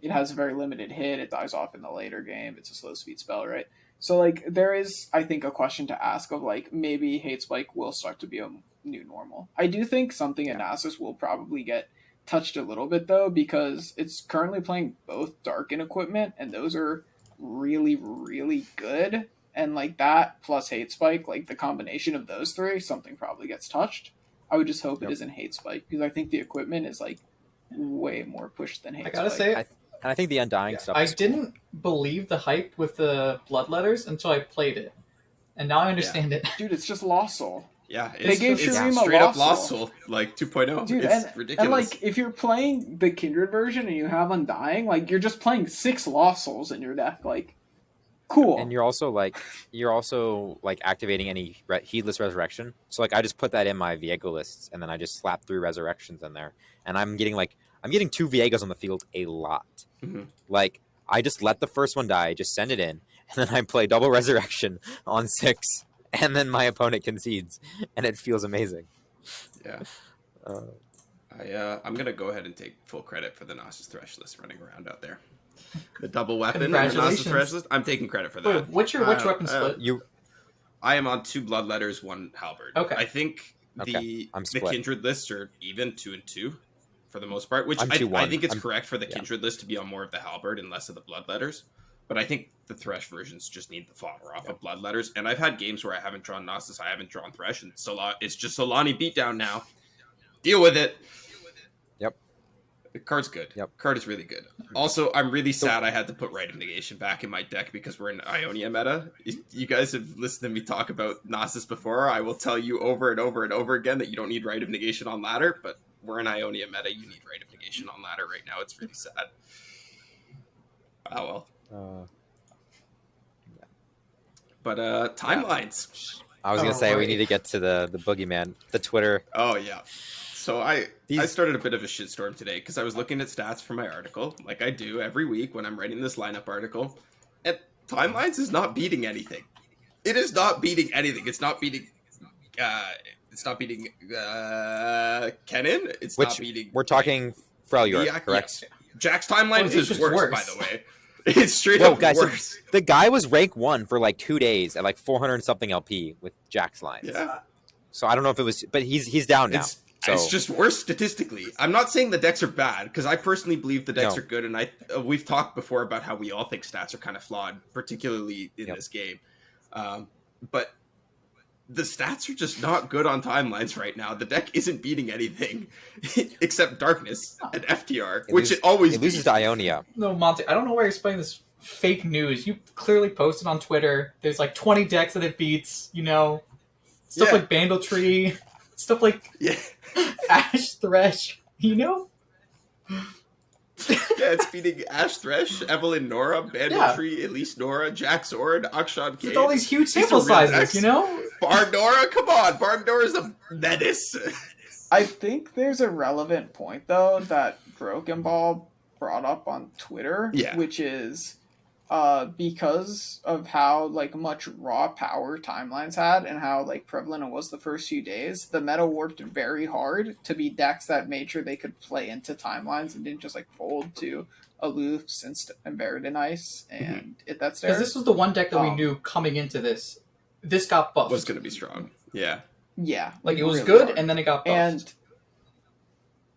it has a very limited hit, it dies off in the later game, it's a slow speed spell, right? So like there is, I think, a question to ask of like maybe Hate Spike will start to be a new normal. I do think something in Nasus will probably get touched a little bit though, because it's currently playing both Darken equipment, and those are really, really good. And like that plus Hate Spike, like the combination of those three, something probably gets touched. I would just hope it isn't Hate Spike, because I think the equipment is like way more pushed than Hate
I gotta
Spike.
say,
And I think the Undying stuff.
I
is cool.
didn't believe the hype with the Bloodletters until I played it, and now I understand it.
Dude, it's just Lost Soul.
Yeah,
They gave
it's
Shurima
straight up
Lost
Lost
Soul.
Soul, like 2.0.
Dude,
It's
and
ridiculous.
like if you're playing the Kindred version and you have Undying, like you're just playing 6 Lost Souls in your deck. Like, cool.
And you're also like activating any heedless resurrection. So like I just put that in my Viego lists, and then I just slap 3 resurrections in there, and I'm getting 2 Viegos on the field a lot.
Mm-hmm.
Like I just let the first one die, just send it in, and then I play double resurrection on 6, and then my opponent concedes, and it feels amazing.
Yeah.
Uh,
I'm gonna go ahead and take full credit for the Nasus Thresh list running around out there. The double weapon and the Nasus
Congratulations.
Thresh list. I'm taking credit for that.
Wait, what's your weapon split?
I am on 2 Bloodletters, 1 Halberd.
Okay.
I think
Okay, I'm
the
split.
Kindred lists are even 2 and 2 for the most part, which
I'm
I
2-1.
think it's
I'm-
correct for the
yeah.
Kindred list to be on more of the Halberd and less of the Bloodletters. But I think the Thresh versions just need the fodder off of Bloodletters. And I've had games where I haven't drawn Nasus, I haven't drawn Thresh, and it's just Solani beatdown now. Deal with it.
Yep.
The card's good.
Yep.
Card is really good. Also, I'm really sad I had to put Rite of Negation back in my deck because we're in Ionia meta. If you guys have listened to me talk about Nasus before, I will tell you over and over and over again that you don't need Rite of Negation on ladder, but we're in Ionia meta. You need Rite of Negation on ladder right now. It's really sad. Oh well. But timelines.
I was gonna
Oh,
say we
right.
need to get to the boogeyman, the Twitter.
Oh yeah. So I started a bit of a shitstorm today because I was looking at stats for my article, like I do every week when I'm writing this lineup article, and timelines is not beating anything. It is not beating anything. It's not beating. It's not beating Kennen. It's not beating.
We're talking Freljord,
Yeah,
correct?
yes. Jack's timelines
it's
is
just
worse,
worse.
by the way. It's straight
Whoa,
up
guys, so
worse.
the guy was rank 1 for like 2 days at like 400 and something LP with Jack's lines.
Yeah.
So I don't know if it was, but he's down now.
It's just worse statistically. I'm not saying the decks are bad, because I personally believe the decks
No.
are good, and we've talked before about how we all think stats are kind of flawed, particularly in this game. But the stats are just not good on timelines right now. The deck isn't beating anything except Darkness and FTR, which it always
loses
beats.
to Ionia.
No, Monte, I don't know why you're spreading this fake news. You clearly posted on Twitter. There's like 20 decks that it beats, you know. Stuff
Yeah.
like Bandletree, stuff like
Yeah.
Ash Thresh, you know?
Yeah, it's beating Ash Thresh, Evelyn Nora, Bandletree, Elise Nora, Jack Sword, Akshan Cade.
With all these huge
These
sample
are real
sizes,
decks.
you know?
Barn Nora, come on. Barn Nora's a menace.
I think there's a relevant point though that Broken Ball brought up on Twitter,
Yeah.
which is because of how like much raw power timelines had and how like prevalent it was the first few days, the meta worked very hard to be decks that made sure they could play into timelines and didn't just like fold to Aloofs and Buried in Ice and that's there.
Because this was the one deck that we knew coming into this. This got buffed.
Was going to be strong. Yeah.
Yeah,
Like it was
really
good,
hard.
and then it got buffed.
And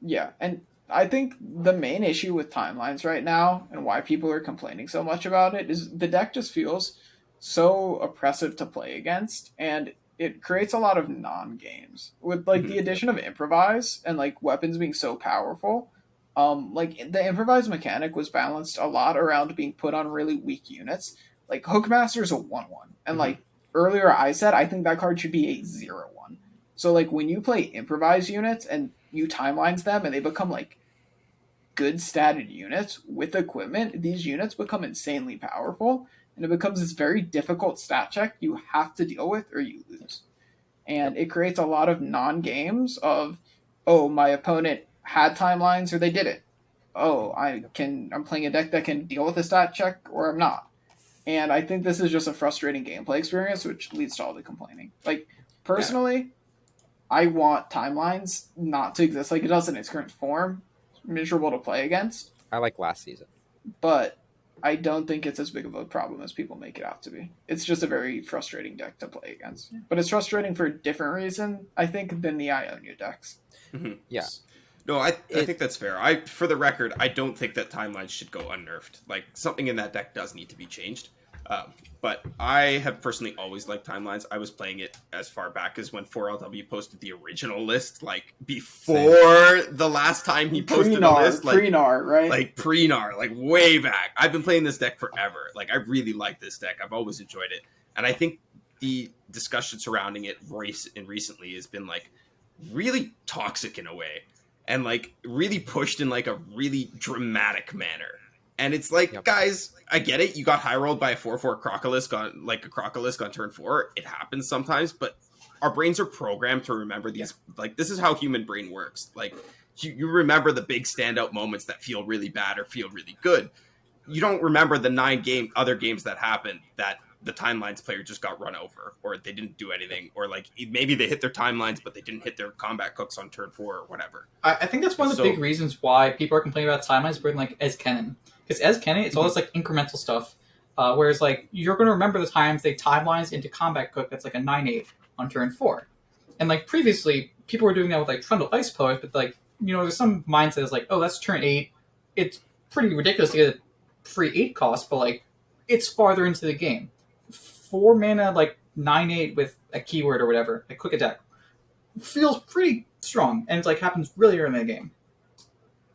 yeah, and I think the main issue with timelines right now and why people are complaining so much about it is the deck just feels so oppressive to play against, and it creates a lot of non-games with like the addition of Improvise and like weapons being so powerful. Like the Improvise mechanic was balanced a lot around being put on really weak units. Like Hookmaster is a 1/1, and like earlier I said, I think that card should be a 0/1. So like when you play Improvise units and you timelines them and they become like good statted units with equipment, these units become insanely powerful, and it becomes this very difficult stat check you have to deal with or you lose. And it creates a lot of non-games of, oh, my opponent had timelines or they didn't. Oh, I'm playing a deck that can deal with a stat check or I'm not. And I think this is just a frustrating gameplay experience, which leads to all the complaining. Like, personally, I want timelines not to exist like it does in its current form. It's miserable to play against.
I like last season.
But I don't think it's as big of a problem as people make it out to be. It's just a very frustrating deck to play against. But it's frustrating for a different reason, I think, than the Ionia decks.
Mm-hmm.
Yeah.
No, I think that's fair. For the record, I don't think that timelines should go unnerfed. Like, something in that deck does need to be changed. But I have personally always liked timelines. I was playing it as far back as when 4LW posted the original list, like before the last time he posted a list. Like,
pre-NAR, right?
Like pre-NAR, like way back. I've been playing this deck forever. Like, I really like this deck. I've always enjoyed it. And I think the discussion surrounding it recently has been like really toxic in a way. And like really pushed in like a really dramatic manner. And it's like, guys, I get it. You got high rolled by a 4/4 Crocolisk on turn 4. It happens sometimes, but our brains are programmed to remember these. Like, this is how human brain works. Like, you remember the big standout moments that feel really bad or feel really good. You don't remember the other games that happened that the timelines player just got run over, or they didn't do anything, or like maybe they hit their timelines but they didn't hit their combat cooks on turn 4 or whatever.
I think that's one of the big reasons why people are complaining about timelines for like Kennen. Because Kennen, it's all this like incremental stuff. Whereas like you're going to remember the times they timelines into combat cook that's like a 9/8 on turn 4. And like previously, people were doing that with like Trundle Ice Poet, but like, you know, there's some mindset that's like, oh, that's turn 8. It's pretty ridiculous to get a free 8 cost, but like it's farther into the game. 4 mana, like 9/8 with a keyword or whatever, a quick attack, feels pretty strong, and it's like happens really early in the game.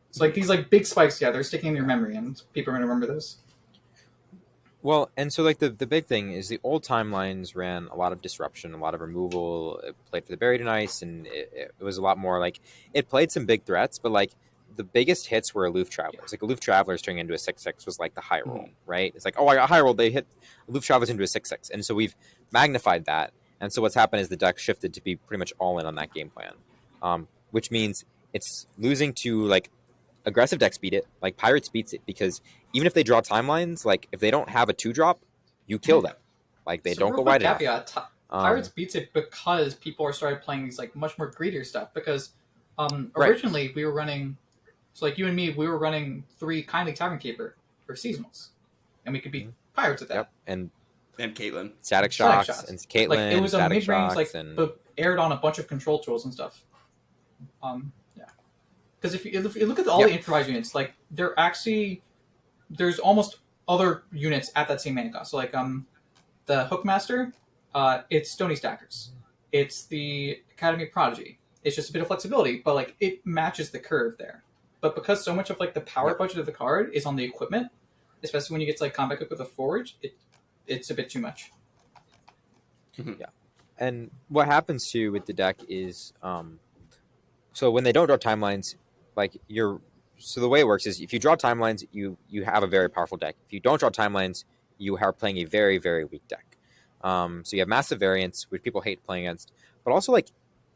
It's like these like big spikes, they're sticking in your memory, and people are going to remember those.
Well, and so like the big thing is the old timelines ran a lot of disruption, a lot of removal. It played for the Buried in Ice, and it was a lot more like it played some big threats, but like the biggest hits were Aloof Travelers. Like Aloof Travelers turning into a 6/6 was like the high roll, right? It's like, oh, I got high roll. They hit Aloof Travelers into a 6/6, and so we've magnified that. And so what's happened is the deck shifted to be pretty much all in on that game plan, which means it's losing to like aggressive decks beat it, like Pirates beats it, because even if they draw timelines, like if they don't have a 2-drop, you kill them. Like they don't go wide enough.
Pirates beats it because people are started playing these like much more greedier stuff. Because originally we were running, so like you and me, we were running 3 Kindly Tavern Keeper for seasonals, and we could beat Pirates at that.
Yep. And
Caitlyn,
Static Shocks, and Caitlyn,
like it was a mid range, like
but
aired on a bunch of control tools and stuff. Because if you look at all the Improvise units, like there's almost other units at that same mana cost. So like the Hookmaster, it's Stony Stackers. It's the Academy Prodigy. It's just a bit of flexibility, but like it matches the curve there. But because so much of like the power budget of the card is on the equipment, especially when you get to like Combat Cook with a Forge, it's a bit too much.
Yeah. And what happens too with the deck is so when they don't draw timelines, like so the way it works is if you draw timelines, you have a very powerful deck. If you don't draw timelines, you are playing a very, very weak deck. So you have massive variance, which people hate playing against, but also like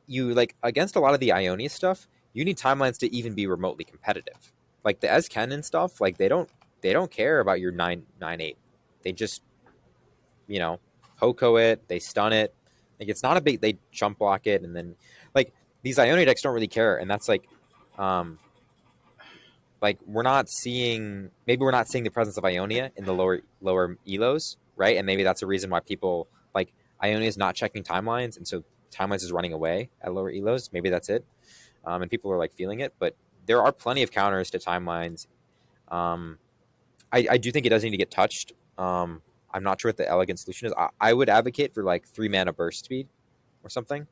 you like against a lot of the Ionia stuff, you need timelines to even be remotely competitive. Like the Kennen stuff, like they don't care about your 9/8. They just, you know, Hoko it, they stun it. Like it's not a big, they jump block it, and then like these Ionia decks don't really care, and that's like we're not seeing the presence of Ionia in the lower elos, right? And maybe that's a reason why people like Ionia is not checking timelines, and so timelines is running away at lower elos. Maybe that's it, and people are like feeling it. But there are plenty of counters to timelines. I do think it does need to get touched. I'm not sure what the elegant solution is. I would advocate for like 3 mana burst speed or something,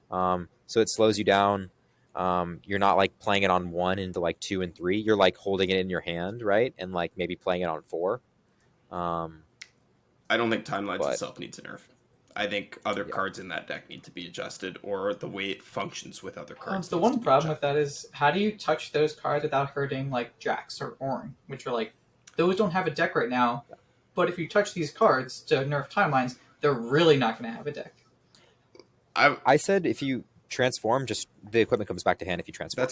so it slows you down. You're not like playing it on 1 into like 2 and 3. You're like holding it in your hand, right? And like maybe playing it on 4.
I don't think timelines itself needs a nerf. I think other cards in that deck need to be adjusted, or the way it functions with other cards.
The one problem with that is, how do you touch those cards without hurting like Jax or Ornn, which are like, those don't have a deck right now, but if you touch these cards to nerf timelines, they're really not going to have a deck.
I said if you transform, just the equipment comes back to hand if you transform.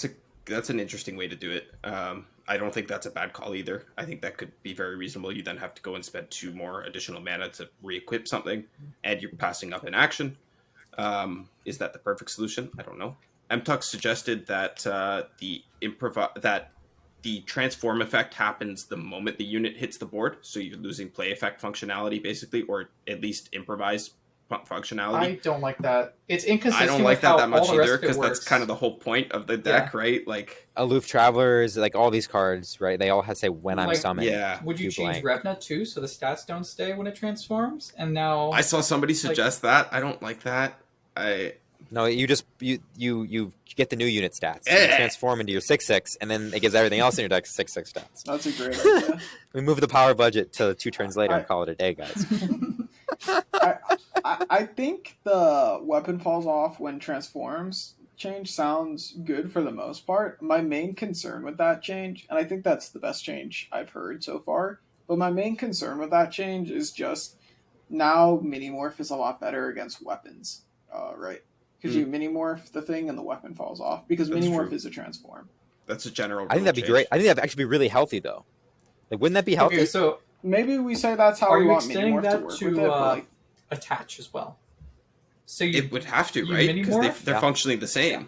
That's an interesting way to do it. I don't think that's a bad call either. I think that could be very reasonable. You then have to go and spend 2 more additional mana to re-equip something, and you're passing up an action. Is that the perfect solution? I don't know. MTux suggested that the transform effect happens the moment the unit hits the board, so you're losing play effect functionality basically, or at least improvise functionality.
I don't like that. It's inconsistent.
I don't like that much either, because
that's
kind of the whole point of the deck, right? Like
Aloof Travelers, like all these cards, right? They all have to say when I'm summoned.
Yeah.
Would you change Revna too, so the stats don't stay when it transforms? And now
I saw somebody suggest that. I don't like that.
No, you just you get the new unit stats. You transform into your 6/6, and then it gives everything else in your deck 6/6 stats.
That's a great idea.
We move the power budget to 2 turns later and call it a day, guys.
I think the weapon falls off when transforms change sounds good for the most part. My main concern with that change, and I think that's the best change I've heard so far, but my main concern with that change is just now mini-morph is a lot better against weapons, right? Because you mini-morph the thing and the weapon falls off, because mini-morph is a transform.
That's a general
I think that'd be great. I think that'd actually be really healthy, though. Like, wouldn't that be healthy?
Okay, so
maybe we say that's how we want mini-morph to work with it, but like,
attach as well. So
it would have to, right? Because they're functionally the same.
Yeah.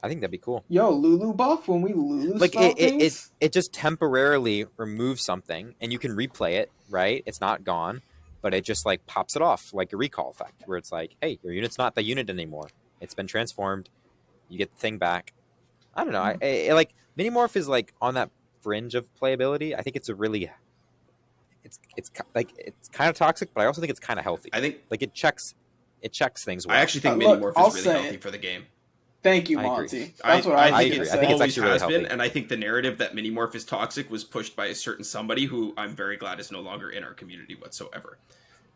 I think that'd be cool.
Yo, Lulu buff when we lose
like it just temporarily removes something, and you can replay it, right? It's not gone, but it just like pops it off, like a recall effect, where it's like, hey, your unit's not the unit anymore. It's been transformed. You get the thing back. I don't know. I like mini-morph is like on that fringe of playability. I think it's a really it's kind of toxic, but I also think it's kind of healthy.
I think
like it checks things well.
I actually think mini-morph is really healthy for the game.
Thank you, Monty. That's what I
think.
agree.
I think it's actually really healthy.
And I think the narrative that mini-morph is toxic was pushed by a certain somebody who I'm very glad is no longer in our community whatsoever.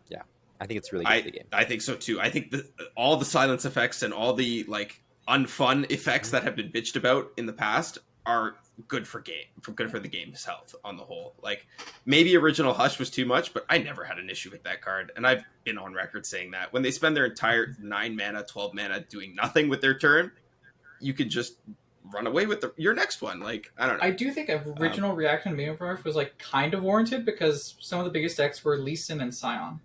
Yeah, I think it's really good for the game.
I think so too. I think all the silence effects and all the like unfun effects that have been bitched about in the past are good for the game's health on the whole. Like maybe original Hush was too much, but I never had an issue with that card, and I've been on record saying that when they spend their entire 9 mana, 12 mana doing nothing with their turn, you could just run away with your next one. Like I don't know.
I do think original reaction to mini-morph was like kind of warranted, because some of the biggest decks were Lee Sin and Scion.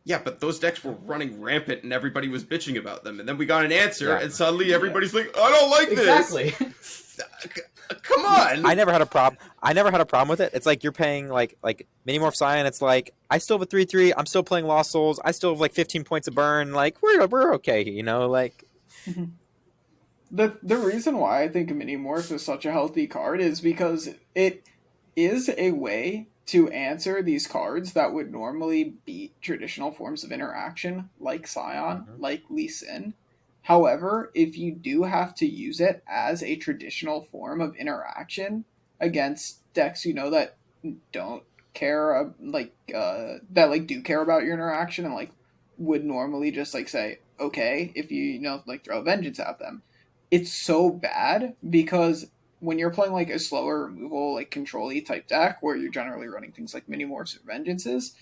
Yeah, but those decks were running rampant and everybody was bitching about them. And then we got an answer and suddenly everybody's like, I don't like this.
Exactly.
Come on.
I never had a problem with it. It's like you're paying like mini-morph Scion. It's like, I still have a 3/3. I'm still playing Lost Souls. I still have like 15 points of burn. Like we're okay, you know, like.
The reason why I think mini-morph is such a healthy card is because it is a way to answer these cards that would normally beat traditional forms of interaction, like Scion, like Lee Sin. However, if you do have to use it as a traditional form of interaction against decks that don't care, that do care about your interaction and like would normally just like say okay if you throw vengeance at them, it's so bad because when you're playing like a slower removal, like control-y type deck where you're generally running things like mini-morphs or vengeances,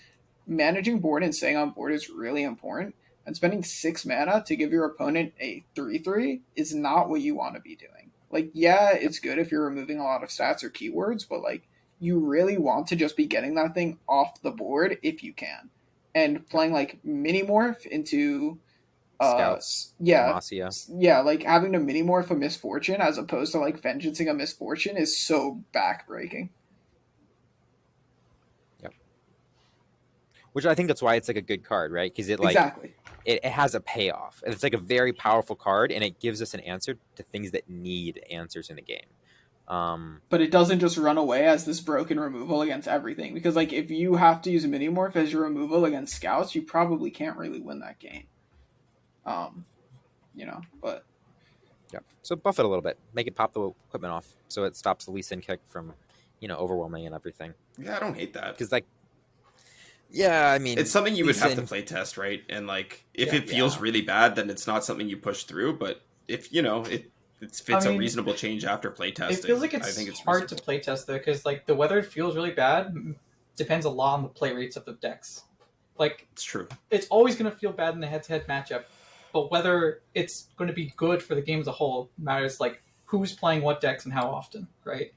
managing board and staying on board is really important. And spending 6 mana to give your opponent a 3/3 is not what you want to be doing. Like, yeah, it's good if you're removing a lot of stats or keywords, but like you really want to just be getting that thing off the board if you can. And playing like mini-morph into
Scouts.
Yeah, like having to mini-morph a misfortune as opposed to like vengeancing a misfortune is so backbreaking.
Yep. Which I think that's why it's like a good card, right? Because it like
exactly.
It has a payoff. It's like a very powerful card, and it gives us an answer to things that need answers in the game.
But it doesn't just run away as this broken removal against everything. Because like if you have to use a mini-morph as your removal against scouts, you probably can't really win that game. But
yeah. So buff it a little bit, make it pop the equipment off, so it stops the Lee Sin kick from, overwhelming and everything.
Yeah, I don't hate that.
Because like, Yeah, I mean,
It's something you would have to
things-
play test, right? And like, if
Yeah.
it feels really bad, then it's not something you push through. But if it fits
I
a
mean,
reasonable change after play testing,
It feels like
I think
it's
it's
hard to
reasonable.
play test though, because like the weather feels really bad depends a lot on the play rates of the decks. Like
It's true.
it's always going to feel bad in the head-to-head matchup, but whether it's going to be good for the game as a whole matters. Like who's playing what decks and how often, right?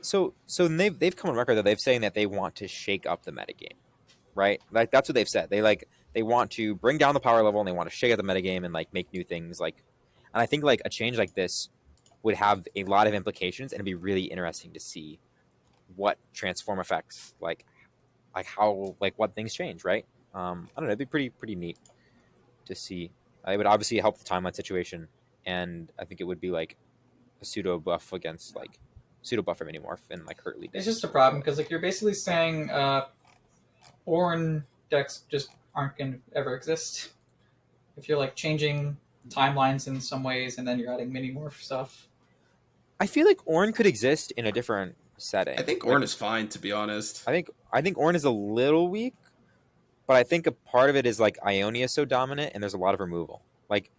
So they've come on record that they've saying that they want to shake up the metagame, right? Like that's what they've said. They want to bring down the power level and they want to shake up the metagame and like make new things. Like, and I think like a change like this would have a lot of implications and it'd be really interesting to see what transform effects like how like what things change, right? I don't know. It'd be pretty neat to see. It would obviously help the timeline situation, and I think it would be like a pseudo buff against like pseudo buff for mini-morph and like hurt lead.
It's just a problem because like you're basically saying Ornn decks just aren't going to ever exist if you're like changing timelines in some ways and then you're adding mini-morph stuff.
I feel like Ornn could exist in a different setting.
I think Ornn is fine, to be honest.
I think Ornn is a little weak, but I think a part of it is like Ionia is so dominant and there's a lot of removal. Like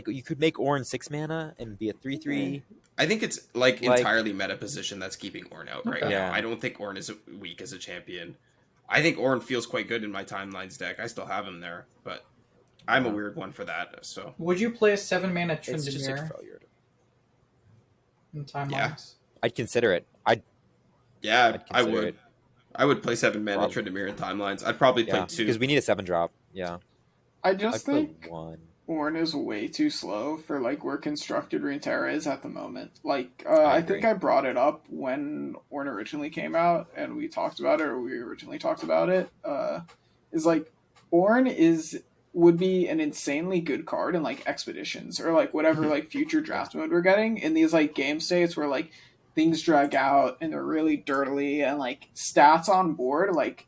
you could make Ornn 6 mana and be a 3/3.
I think it's like entirely meta position that's keeping Ornn out right
Okay.
now.
Yeah.
I don't think Ornn is weak as a champion. I think Ornn feels quite good in my timelines deck. I still have him there, but I'm a weird one for that. So
Would you play a 7-mana
It's just like
Tryndamere
Freljord.
in timelines?
Yeah.
I'd consider it.
yeah, I
consider
would.
it.
I would play 7 mana
Probably.
Tryndamere in timelines. I'd probably play
Yeah,
2.
because we need a 7-drop. Yeah,
I just
I'd play
think
1.
Ornn is way too slow for like where constructed Runeterra is at the moment. Like
I
I
agree.
think I brought it up when Ornn originally came out and we talked about it, or we originally talked about it. Is like Ornn would be an insanely good card in like expeditions or like whatever like future draft mode we're getting in these like game states where like things drag out and they're really dirtily and like stats on board like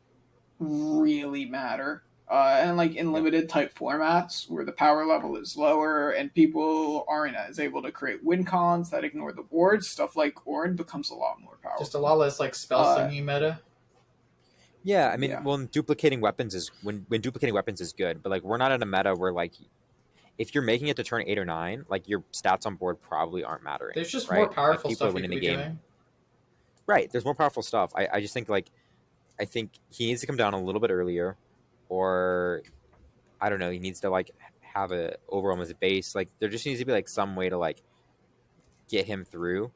really matter. And like in limited type formats where the power level is lower and people aren't as able to create win cons that ignore the board, stuff like Ornn becomes a lot more powerful.
Just a lot less like spell slinging meta.
Yeah, I mean,
Yeah.
well, duplicating weapons is when duplicating weapons is good, but like we're not in a meta where like if you're making it to turn 8 or 9, like your stats on board probably aren't mattering.
There's just
right?
more powerful
Like, people are
stuff you
winning
could
the
be
game.
doing.
Right, there's more powerful stuff. I just think like I think he needs to come down a little bit earlier, or I don't know, he needs to like have a overwhelm as a base. Like there just needs to be like some way to like get him through.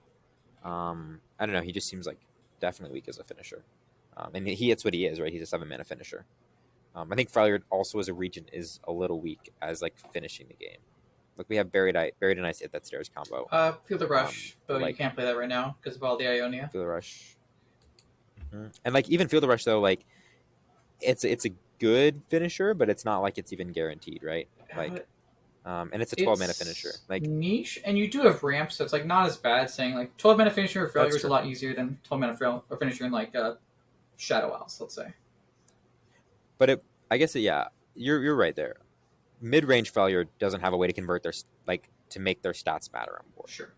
I don't know. He just seems like definitely weak as a finisher, and he it's what he is, right? He's a 7-mana finisher. I think Freljord also as a region is a little weak as like finishing the game. Like we have buried and Ice hit that stairs combo.
Feel the rush, but
like-
you can't play that right now because of all the Ionia.
Feel the Rush. And like even Feel the Rush though, like it's a good finisher, but it's not like it's even guaranteed, right? Like and it's a 12-mana finisher. Like
niche, and you do have ramps, so it's like not as bad. Saying like 12-mana finisher of failure is a
true.
lot easier than 12-mana finisher in like Shadawx, let's say.
but I guess you're right there. Mid-range failure doesn't have a way to convert their to make their stats matter on board.
Sure.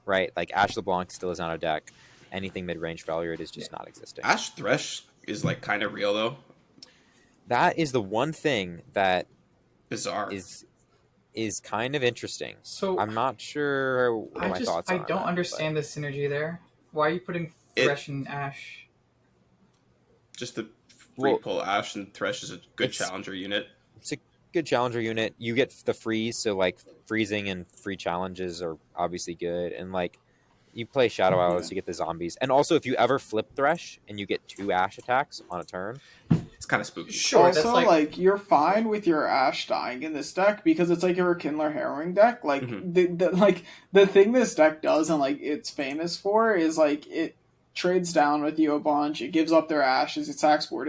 Right? Like Ash LeBlanc still is on a deck. Anything mid-range failure, it is just not existing.
Ash Thresh is like kind of real though.
That is the one thing that
Bizarre.
is kind of interesting.
So
I'm not sure what my thoughts are.
I don't understand the synergy there. Why are you putting Thresh and Ash?
Just the free
Well,
pull Ash and Thresh is a good
it's-
challenger unit.
It's a good challenger unit. You get the freeze, so like freezing and free challenges are obviously good. And like you play Shadow Owls, you get the zombies. And also if you ever flip Thresh and you get 2 Ash attacks on a turn,
It's kind of spooky.
Sure,
also,
that's
like you're fine with your Ash dying in this deck because it's like your Kindler Harrowing deck. Like the thing this deck does and like it's famous for is like it trades down with you a bunch. It gives up their Ashes. It sacks board.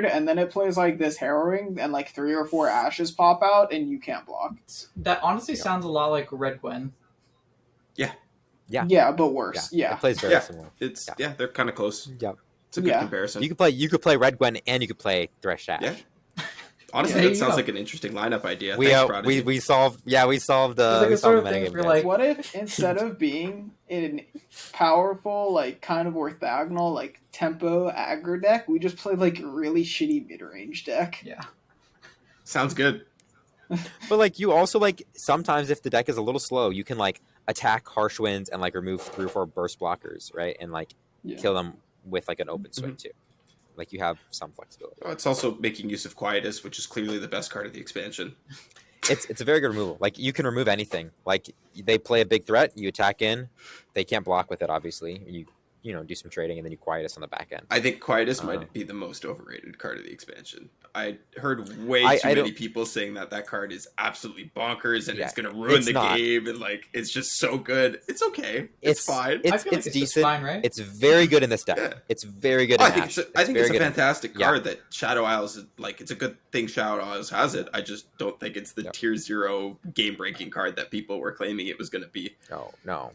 And then it plays like this Harrowing and like 3 or 4 Ashes pop out and you can't block.
That honestly sounds a lot like Red Gwen.
Yeah, but worse. Yeah.
it plays very similar.
It's they're kind of close.
Yep.
It's a good
Yeah.
comparison.
You could play Red Gwen and you could play Thresh Ash.
Yeah. Honestly,
Yeah,
that sounds
yeah.
like an interesting lineup idea.
We
Thanks, Prodigy.
we solved we solved
It's like
we
a sort
solved
of
the
thing
metagame.
where,
guys.
like,
What if instead of being an powerful, like kind of orthogonal, like tempo aggro deck, we just play like a really shitty mid range deck?
Yeah.
Sounds good.
But like you also like sometimes if the deck is a little slow, you can like attack harsh winds and like remove 3 or 4 burst blockers, right? And like
Yeah.
kill them with like an open swing too. Like you have some flexibility.
Oh, it's also making use of Quietus, which is clearly the best card of the expansion.
It's a very good removal. Like you can remove anything. Like they play a big threat, you attack in, they can't block with it obviously. You know, do some trading and then you quiet us on the back end.
I think Quietus might be the most overrated card of the expansion. I heard way too many people saying that card is absolutely bonkers and it's going to ruin the game and like it's just so good. It's okay. It's fine.
It's
decent.
Just fine, right?
It's very good in this deck. Yeah. It's very good.
I think it's a fantastic card that Shadow Isles is like. It's a good thing Shadow Isles has it. I just don't think it's the tier 0 game breaking card that people were claiming it was going to be.
No.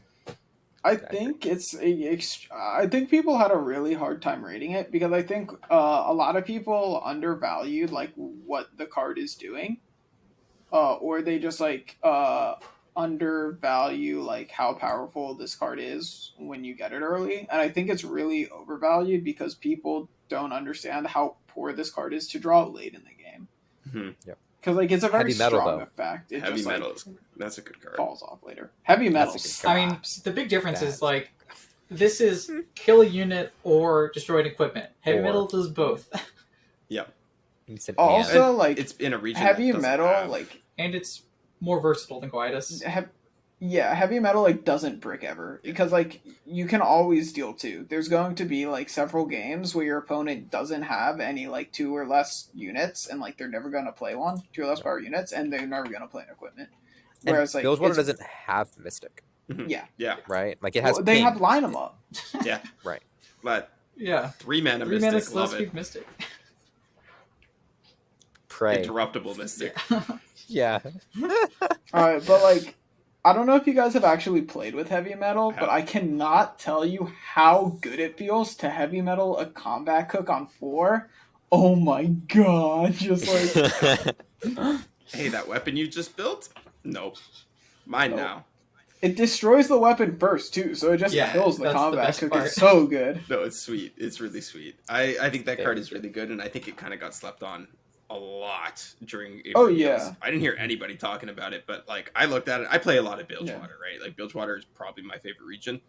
I think I think people had a really hard time rating it because I think a lot of people undervalued like what the card is doing, or they just like undervalue like how powerful this card is when you get it early. And I think it's really overvalued because people don't understand how poor this card is to draw late in the game.
Mm-hmm.
Yep.
Because like it's a very strong effect.
Heavy
just,
metal,
like,
that's a good card.
Falls off later. Heavy metal.
I mean, the big difference is like this is kill a unit or destroy an equipment. Heavy metal does both.
Yep.
Also, like
it's in a region.
Heavy metal, like,
and it's more versatile than Quietus.
Heavy metal like doesn't brick ever because like you can always deal 2. There's going to be like several games where your opponent doesn't have any like 2 or less units and like they're never going to play 2 or less power units and they're never going to play an equipment. Whereas like
Bilgewater doesn't have Mystic.
Yeah.
Right. Like it has.
Well, they have line them up.
Yeah.
Right.
But
3
mana
Mystic. 3 mana slow speed Mystic.
Pray.
Interruptible Mystic.
Yeah.
Alright, but like I don't know if you guys have actually played with heavy metal, but I cannot tell you how good it feels to heavy metal a combat cook on 4. Oh my god, just like
hey, that weapon you just built? Nope. Mine now.
It destroys the weapon first too, so it just kills the combat cook. It's so good.
No, it's sweet. It's really sweet. I think that card is really good, and I think it kind of got slept on a lot during April. I didn't hear anybody talking about it, but like I looked at it. I play a lot of Bilgewater, right? Like Bilgewater is probably my favorite region.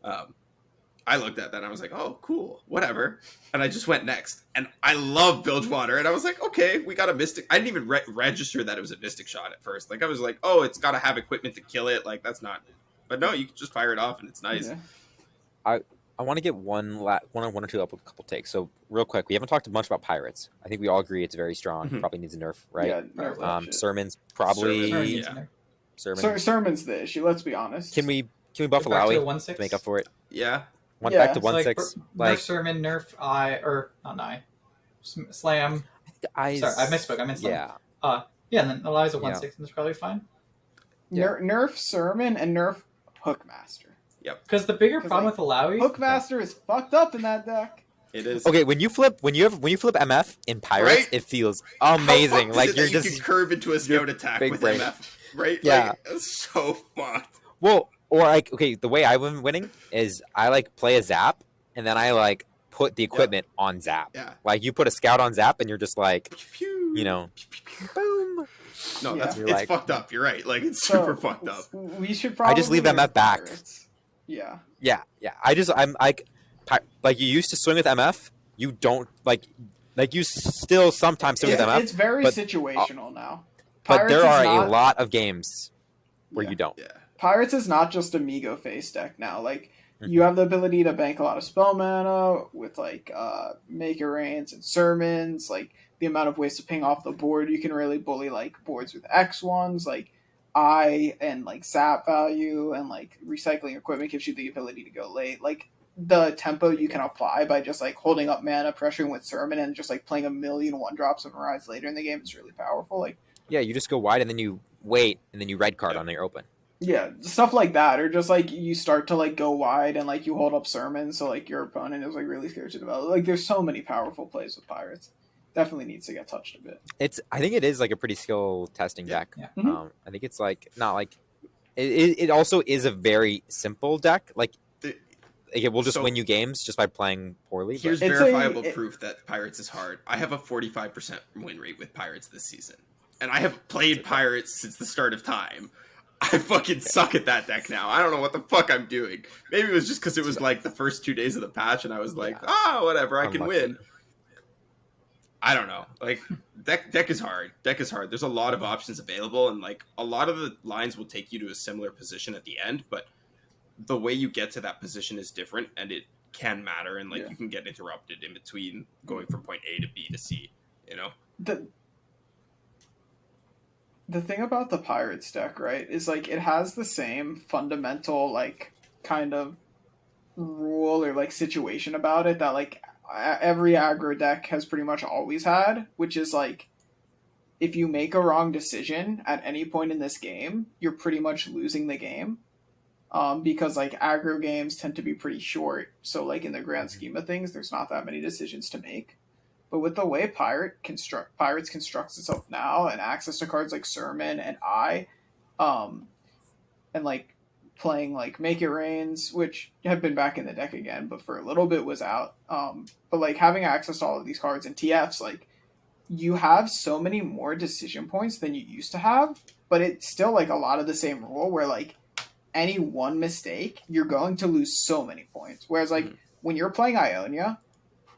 I looked at that and I was like, oh, cool, whatever. And I just went next. And I love Bilgewater. And I was like, okay, we got a Mystic. I didn't even register that it was a Mystic shot at first. Like I was like, oh, it's got to have equipment to kill it. Like that's not. But no, you can just fire it off and it's nice.
Yeah. I want to get one or two up with a couple takes. So real quick, we haven't talked much about Pirates. I think we all agree it's very strong.
Mm-hmm.
Probably needs a nerf, right?
Yeah, nerf
Sermon's probably
Sermon's the issue. Let's be honest.
Can we buff Alawi to make up for it?
Yeah.
Back to 1/6.
Nerf Sermon, nerf Slam. Sorry, I misspoke. I meant Slam.
Yeah.
And then Alawi's a 1/6, and that's probably fine.
Nerf Sermon and nerf Hookmaster.
Yep.
Because the bigger problem with Alawi,
Hookmaster is fucked up in that deck.
It is.
Okay, when you flip MF in Pirates, it feels amazing. Like you're just
you can curve into a scout attack with MF, right?
Yeah,
like, it's so fucked.
Well, or like the way I've been winning is I like play a Zap and then I like put the equipment on Zap.
Yeah.
Like you put a scout on Zap and you're just like, you know, boom.
No, it's fucked up. You're right. Like it's super fucked up.
We should probably.
I just leave MF back.
Yeah.
I'm like you used to swing with MF. You don't like you still sometimes swing with MF.
It's very situational now.
But there are a lot of games where you don't.
Yeah.
Pirates is not just a Migo face deck now. Like you have the ability to bank a lot of spell mana with like Maker Rains and Sermons. Like the amount of ways to ping off the board, you can really bully like boards with X1s. Like and like sap value and like recycling equipment gives you the ability to go late. Like the tempo you can apply by just like holding up mana, pressuring with Sermon, and just like playing a million 1-drops and Rise later in the game is really powerful. Like
you just go wide and then you wait and then you red card on your open.
Yeah, stuff like that, or just like you start to like go wide and like you hold up Sermon, so like your opponent is like really scared to develop. Like there's so many powerful plays with Pirates. definitely needs to get touched a bit.
I think it is like a pretty skill testing deck.
Yeah.
Mhm.
I think it's like not like it also is a very simple deck. Like it will just
So-
win you games just by playing poorly. But
Here's
It's
verifiable
a-
proof that Pirates is hard. I have a 45% win rate with Pirates this season. And I have played Pirates since the start of time. I fucking suck at that deck now. I don't know what the fuck I'm doing. Maybe it was just because it was like the first 2 days of the patch and I was like, whatever, I can
Unlucky.
win. I don't know. Like, deck is hard. Deck is hard. There's a lot of options available, and like a lot of the lines will take you to a similar position at the end, but the way you get to that position is different, and it can matter, and like
Yeah.
you can get interrupted in between going from point A to B to C, you know?
The thing about the Pirates deck, right, is like it has the same fundamental like kind of rule or like situation about it that like every aggro deck has pretty much always had, which is like if you make a wrong decision at any point in this game, you're pretty much losing the game. Because like aggro games tend to be pretty short, so like in the grand scheme of things, there's not that many decisions to make. But with the way Pirates constructs itself now, and access to cards like Sermon and and like playing like Make It Rains, which have been back in the deck again, but for a little bit was out. But like having access to all of these cards and TFs, like you have so many more decision points than you used to have, but it's still like a lot of the same rule where like any one mistake, you're going to lose so many points. Whereas like when you're playing Ionia,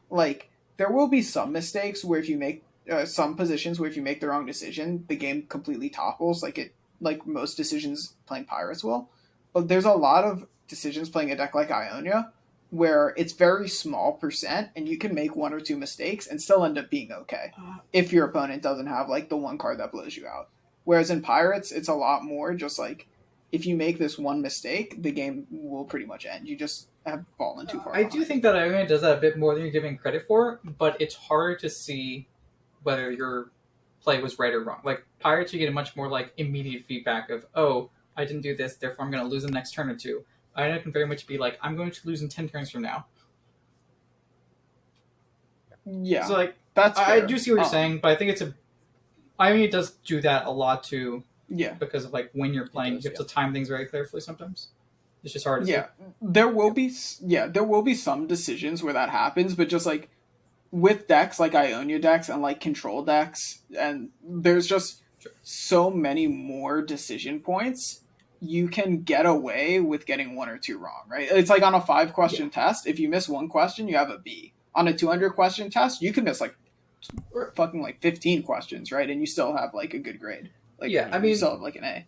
like there will be some mistakes where if you make some positions where if you make the wrong decision, the game completely topples. Like most decisions playing Pirates will. But there's a lot of decisions playing a deck like Ionia where it's very small percent, and you can make one or two mistakes and still end up being okay if your opponent doesn't have like the one card that blows you out. Whereas in Pirates, it's a lot more just like if you make this one mistake, the game will pretty much end. You just have fallen too far.
I do think that Ionia does that a bit more than you're giving credit for, but it's hard to see whether your play was right or wrong. Like Pirates, you get a much more like immediate feedback of, oh, I didn't do this, therefore I'm going to lose the next turn or two. Ionia can very much be like, I'm going to lose in 10 turns from now.
Yeah,
So like,
that's
I
fair.
do see what you're saying, but I think Ionia does do that a lot too,
Yeah.
because of like when you're playing,
does,
you have to time things very carefully sometimes. It's just hard to
Yeah, there will be some decisions where that happens, but just like with decks like Ionia decks and like control decks, and there's just so many more decision points, you can get away with getting one or two wrong, right? It's like on a 5-question test, if you miss one question, you have a B. On a 200-question test, you can miss like fucking like 15 questions, right? And you still have like a good grade. Like,
Yeah, I
you
mean-
still have like an A.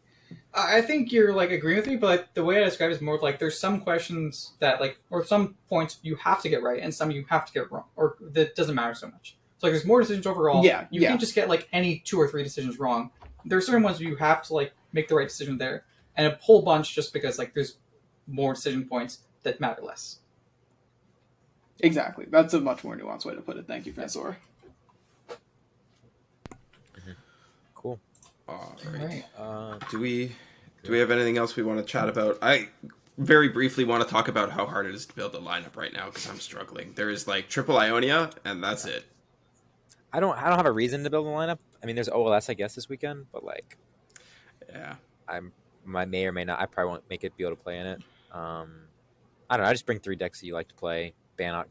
I think you're like agreeing with me, but like, the way I describe it is more of like there's some questions that like, or some points you have to get right and some you have to get wrong, or that doesn't matter so much. So like there's more decisions overall.
Yeah,
You
yeah.
can't just get like any 2 or 3 decisions wrong. There are certain ones where you have to like make the right decision there, and a whole bunch just because like there's more decision points that matter less.
Exactly. That's a much more nuanced way to put it. Thank you, Phansora.
Cool.
All
Right.
right. Do we have anything else we want to chat about? I very briefly want to talk about how hard it is to build a lineup right now because I'm struggling. There is like triple Ionia, and that's it.
I don't have a reason to build a lineup. I mean, there's OLS, I guess, this weekend, but like,
Yeah.
I may or may not. I probably won't make it be able to play in it. I don't know. I just bring 3 decks that you like to play. Ban out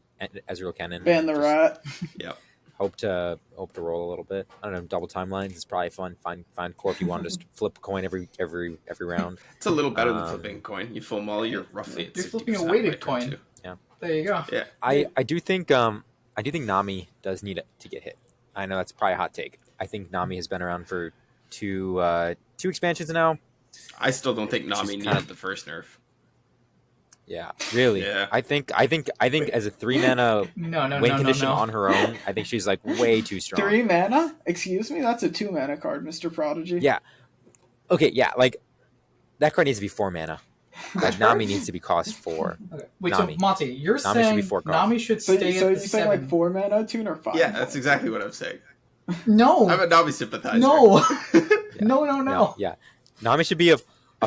Ezreal Kennen.
Ban the
just
rat.
Yep.
Hope to roll a little bit. I don't know. Double timelines is probably fun. Find core if you want to just flip a coin every round.
It's a little better than flipping coin. You full molly, you're roughly at
You're
60%
flipping a weighted
by turn
coin.
2.
There you go.
Yeah.
I do think Nami does need to get hit. I know that's probably a hot take. I think Nami has been around for two expansions now.
I still don't think Nami
She's
needed
kind of-
the first nerf.
Yeah, really.
Yeah.
I think as a 3 mana
No,
win condition on her own, I think she's like way too strong.
3 mana? Excuse me? That's a 2 mana card, Mr. Prodigy.
Yeah. Okay, yeah, like that card needs to be 4 mana. Like Nami needs to be cost 4.
Okay. Wait,
Nami.
so Monty, you're
Nami should
saying
be 4 cards.
Nami should
So,
stay
so
at
you're
the
saying
7?
like 4 mana, 2 or 5?
Yeah, that's exactly what I'm saying.
No,
I'm a Nami sympathizer.
no,
Yeah.
no.
Yeah. Nami should be a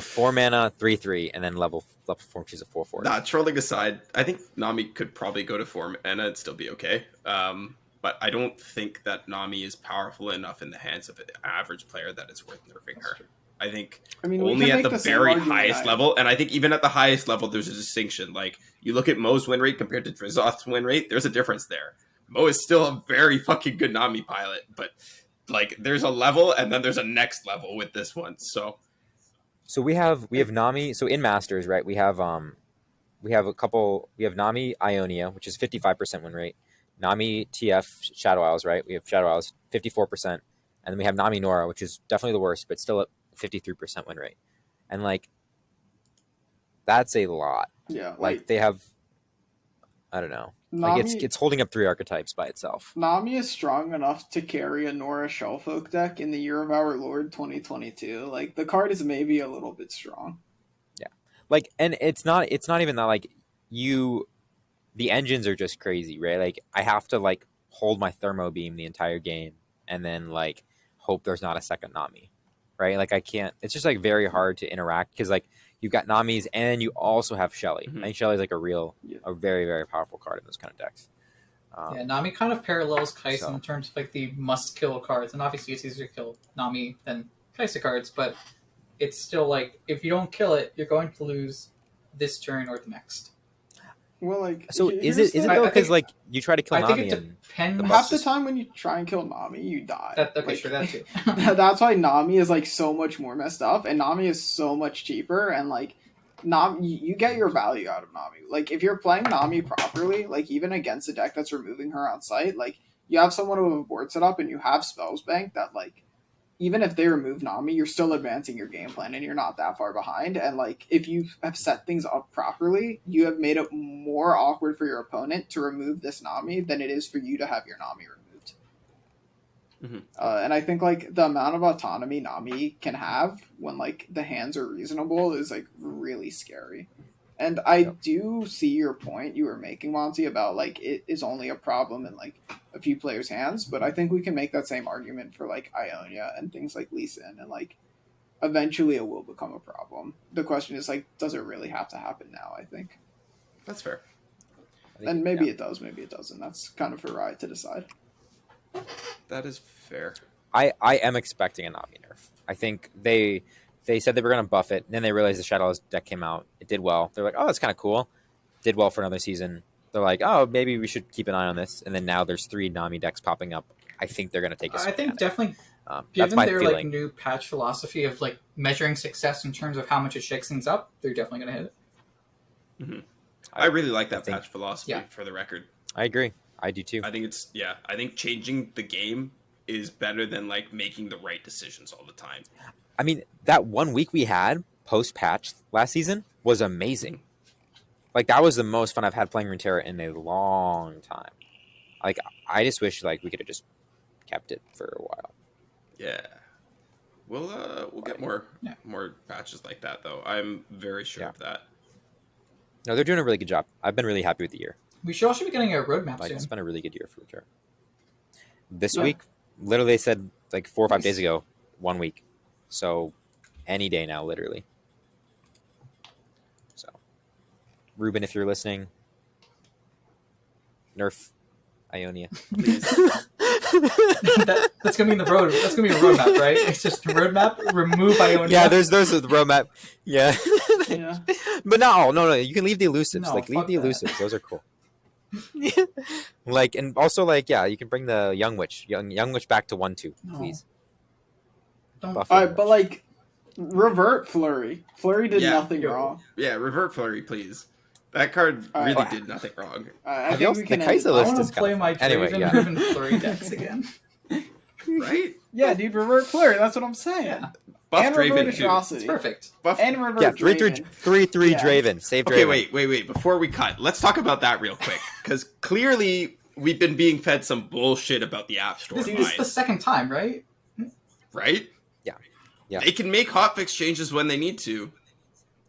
4 mana 3/3 and then level 4 she's a 4/4.
Nah, trolling aside, I think Nami could probably go to 4 mana and still be okay. But but I don't think that Nami is powerful enough in the hands of an average player that it's worth nerfing her. I think
we
only
can
at
make
the
same
very
argument
highest level, and I think even at the highest level, there's a distinction. Like, you look at Mo's win rate compared to Drizoth's win rate, there's a difference there. Mo is still a very fucking good Nami pilot, but like, there's a level, and then there's a next level with this one. So
we have Nami. So in Masters, right, we have Nami Ionia, which is 55% win rate. Nami TF Shadow Isles, right? We have Shadow Isles 54%, and then we have Nami Nora, which is definitely the worst, but still at 53% win rate. And like, that's a lot.
Yeah,
like they have, I don't know.
Nami,
like it's holding up 3 archetypes by itself.
Nami is strong enough to carry a Nora Shellfolk deck in the Year of Our Lord 2022. Like, the card is maybe a little bit strong.
Yeah. Like, and it's not even that, like, the engines are just crazy, right? Like, I have to like hold my thermo beam the entire game and then like hope there's not a second Nami, right? Like, I can't. It's just like very hard to interact because like you've got Namis and you also have Shelly. I think Shelly's like a very, very powerful card in those kind of decks.
Nami kind of parallels Kai'Sa in terms of like the must-kill cards, and obviously it's easier to kill Nami than Kai'Sa cards, but it's still like, if you don't kill it, you're going to lose this turn or the next.
Well, like,
so is it though? Because like you try to kill Nami,
think it depends.
Half the time when you try and kill Nami, you die.
Sure, that too.
That's why Nami is like so much more messed up, and Nami is so much cheaper, and like Nami, you get your value out of Nami. Like, if you're playing Nami properly, like even against a deck that's removing her on site, like you have someone with a board set up and you have spells bank that like, even if they remove Nami, you're still advancing your game plan and you're not that far behind. And like, if you have set things up properly, you have made it more awkward for your opponent to remove this Nami than it is for you to have your Nami removed. And I think like the amount of autonomy Nami can have when like the hands are reasonable is like really scary. And I do see your point you were making, Monty, about like it is only a problem in like a few players' hands, but I think we can make that same argument for like Ionia and things like Lee Sin, and like eventually it will become a problem. The question is like, does it really have to happen now? I think
that's fair.
And maybe it does, maybe it doesn't. That's kind of for Riot to decide.
That is fair.
I am expecting a Nami nerf. I think they said they were going to buff it, and then they realized the Shadow's deck came out. It did well. They're like, oh, that's kind of cool. Did well for another season. They're like, oh, maybe we should keep an eye on this. And then now there's 3 Nami decks popping up. I think they're going to take a swing.
I think definitely,
given
their like new patch philosophy of like measuring success in terms of how much it shakes things up, they're definitely going to hit it.
I really like that patch philosophy, for the record.
I agree. I do too.
I think changing the game is better than like making the right decisions all the time.
I mean, that 1 week we had post-patch last season was amazing. Like, that was the most fun I've had playing Runeterra in a long time. Like, I just wish like we could have just kept it for a while.
Yeah. We'll get more patches like that, though. I'm very sure of that.
No, they're doing a really good job. I've been really happy with the year.
We should also be getting a roadmap
like,
soon.
It's been a really good year for Runeterra. This week, literally they said like 4 or 5 days ago, 1 week. So, any day now, literally. So, Ruben, if you're listening, nerf Ionia.
That's gonna be in the road. That's gonna be a roadmap, right? It's just roadmap. Remove Ionia.
Yeah, there's the roadmap. Yeah.
Yeah.
But no. You can leave the elusives.
No,
like, leave the
that.
elusives. Those are cool. Like, and also like, yeah, you can bring the young witch back to 1/2, please.
Alright, but like, revert Flurry. Flurry did nothing wrong.
Yeah, revert Flurry, please. That card really did nothing wrong.
I think we can.
The Kai'Sa
I
list
want
is
to play my Draven Flurry decks again.
Right?
Yeah, dude, revert Flurry. That's what I'm saying.
Yeah.
Buff
And
Draven
revert
too.
Atrocity.
It's perfect.
Buff.
And revert
Yeah,
Draven.
3/3
Yeah.
Draven. Save Draven.
Okay, wait. Before we cut, let's talk about that real quick. Because clearly we've been being fed some bullshit about the App Store.
This is the second time, right?
Right?
Yeah.
They can make hotfix changes when they need to.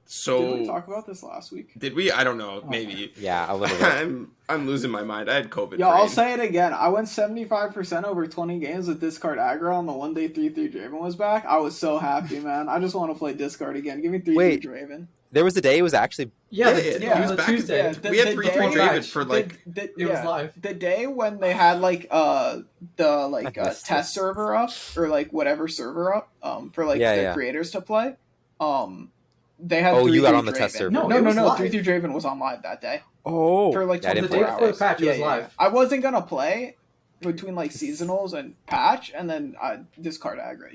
So
Did we talk about this last week?
did we? I don't know. Maybe.
Yeah, a little bit.
I'm losing my mind. I had COVID.
Yo, I'll
brain.
say it again. I went 75% over 20 games with discard aggro on the one day 3/3 Draven was back. I was so happy, man. I just want to play discard again. Give me 3/3
Wait.
Draven.
There was a day it was actually
Yeah,
he was
the
back.
Tuesday.
We had 3-3
day-
Draven for like.
It was live.
The day when they had like the
missed
test
this.
server up, or like whatever server up for like
Yeah,
the
yeah.
creators to play. They had.
Oh, you got
3-3
on the
Draven.
test server.
No,
No,
it
no,
was
no.
live.
3-3 Draven was on live that day
Oh,
for like
yeah, I didn't
The day
24
before the
hours.
patch, it was live.
I wasn't gonna play between like seasonals and patch, and then I discard aggro.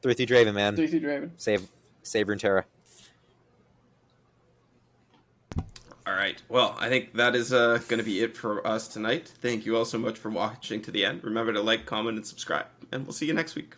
3-3 Draven, man.
3-3 Draven.
Save Runeterra.
All right. Well, I think that is going to be it for us tonight. Thank you all so much for watching to the end. Remember to like, comment, and subscribe, and we'll see you next week.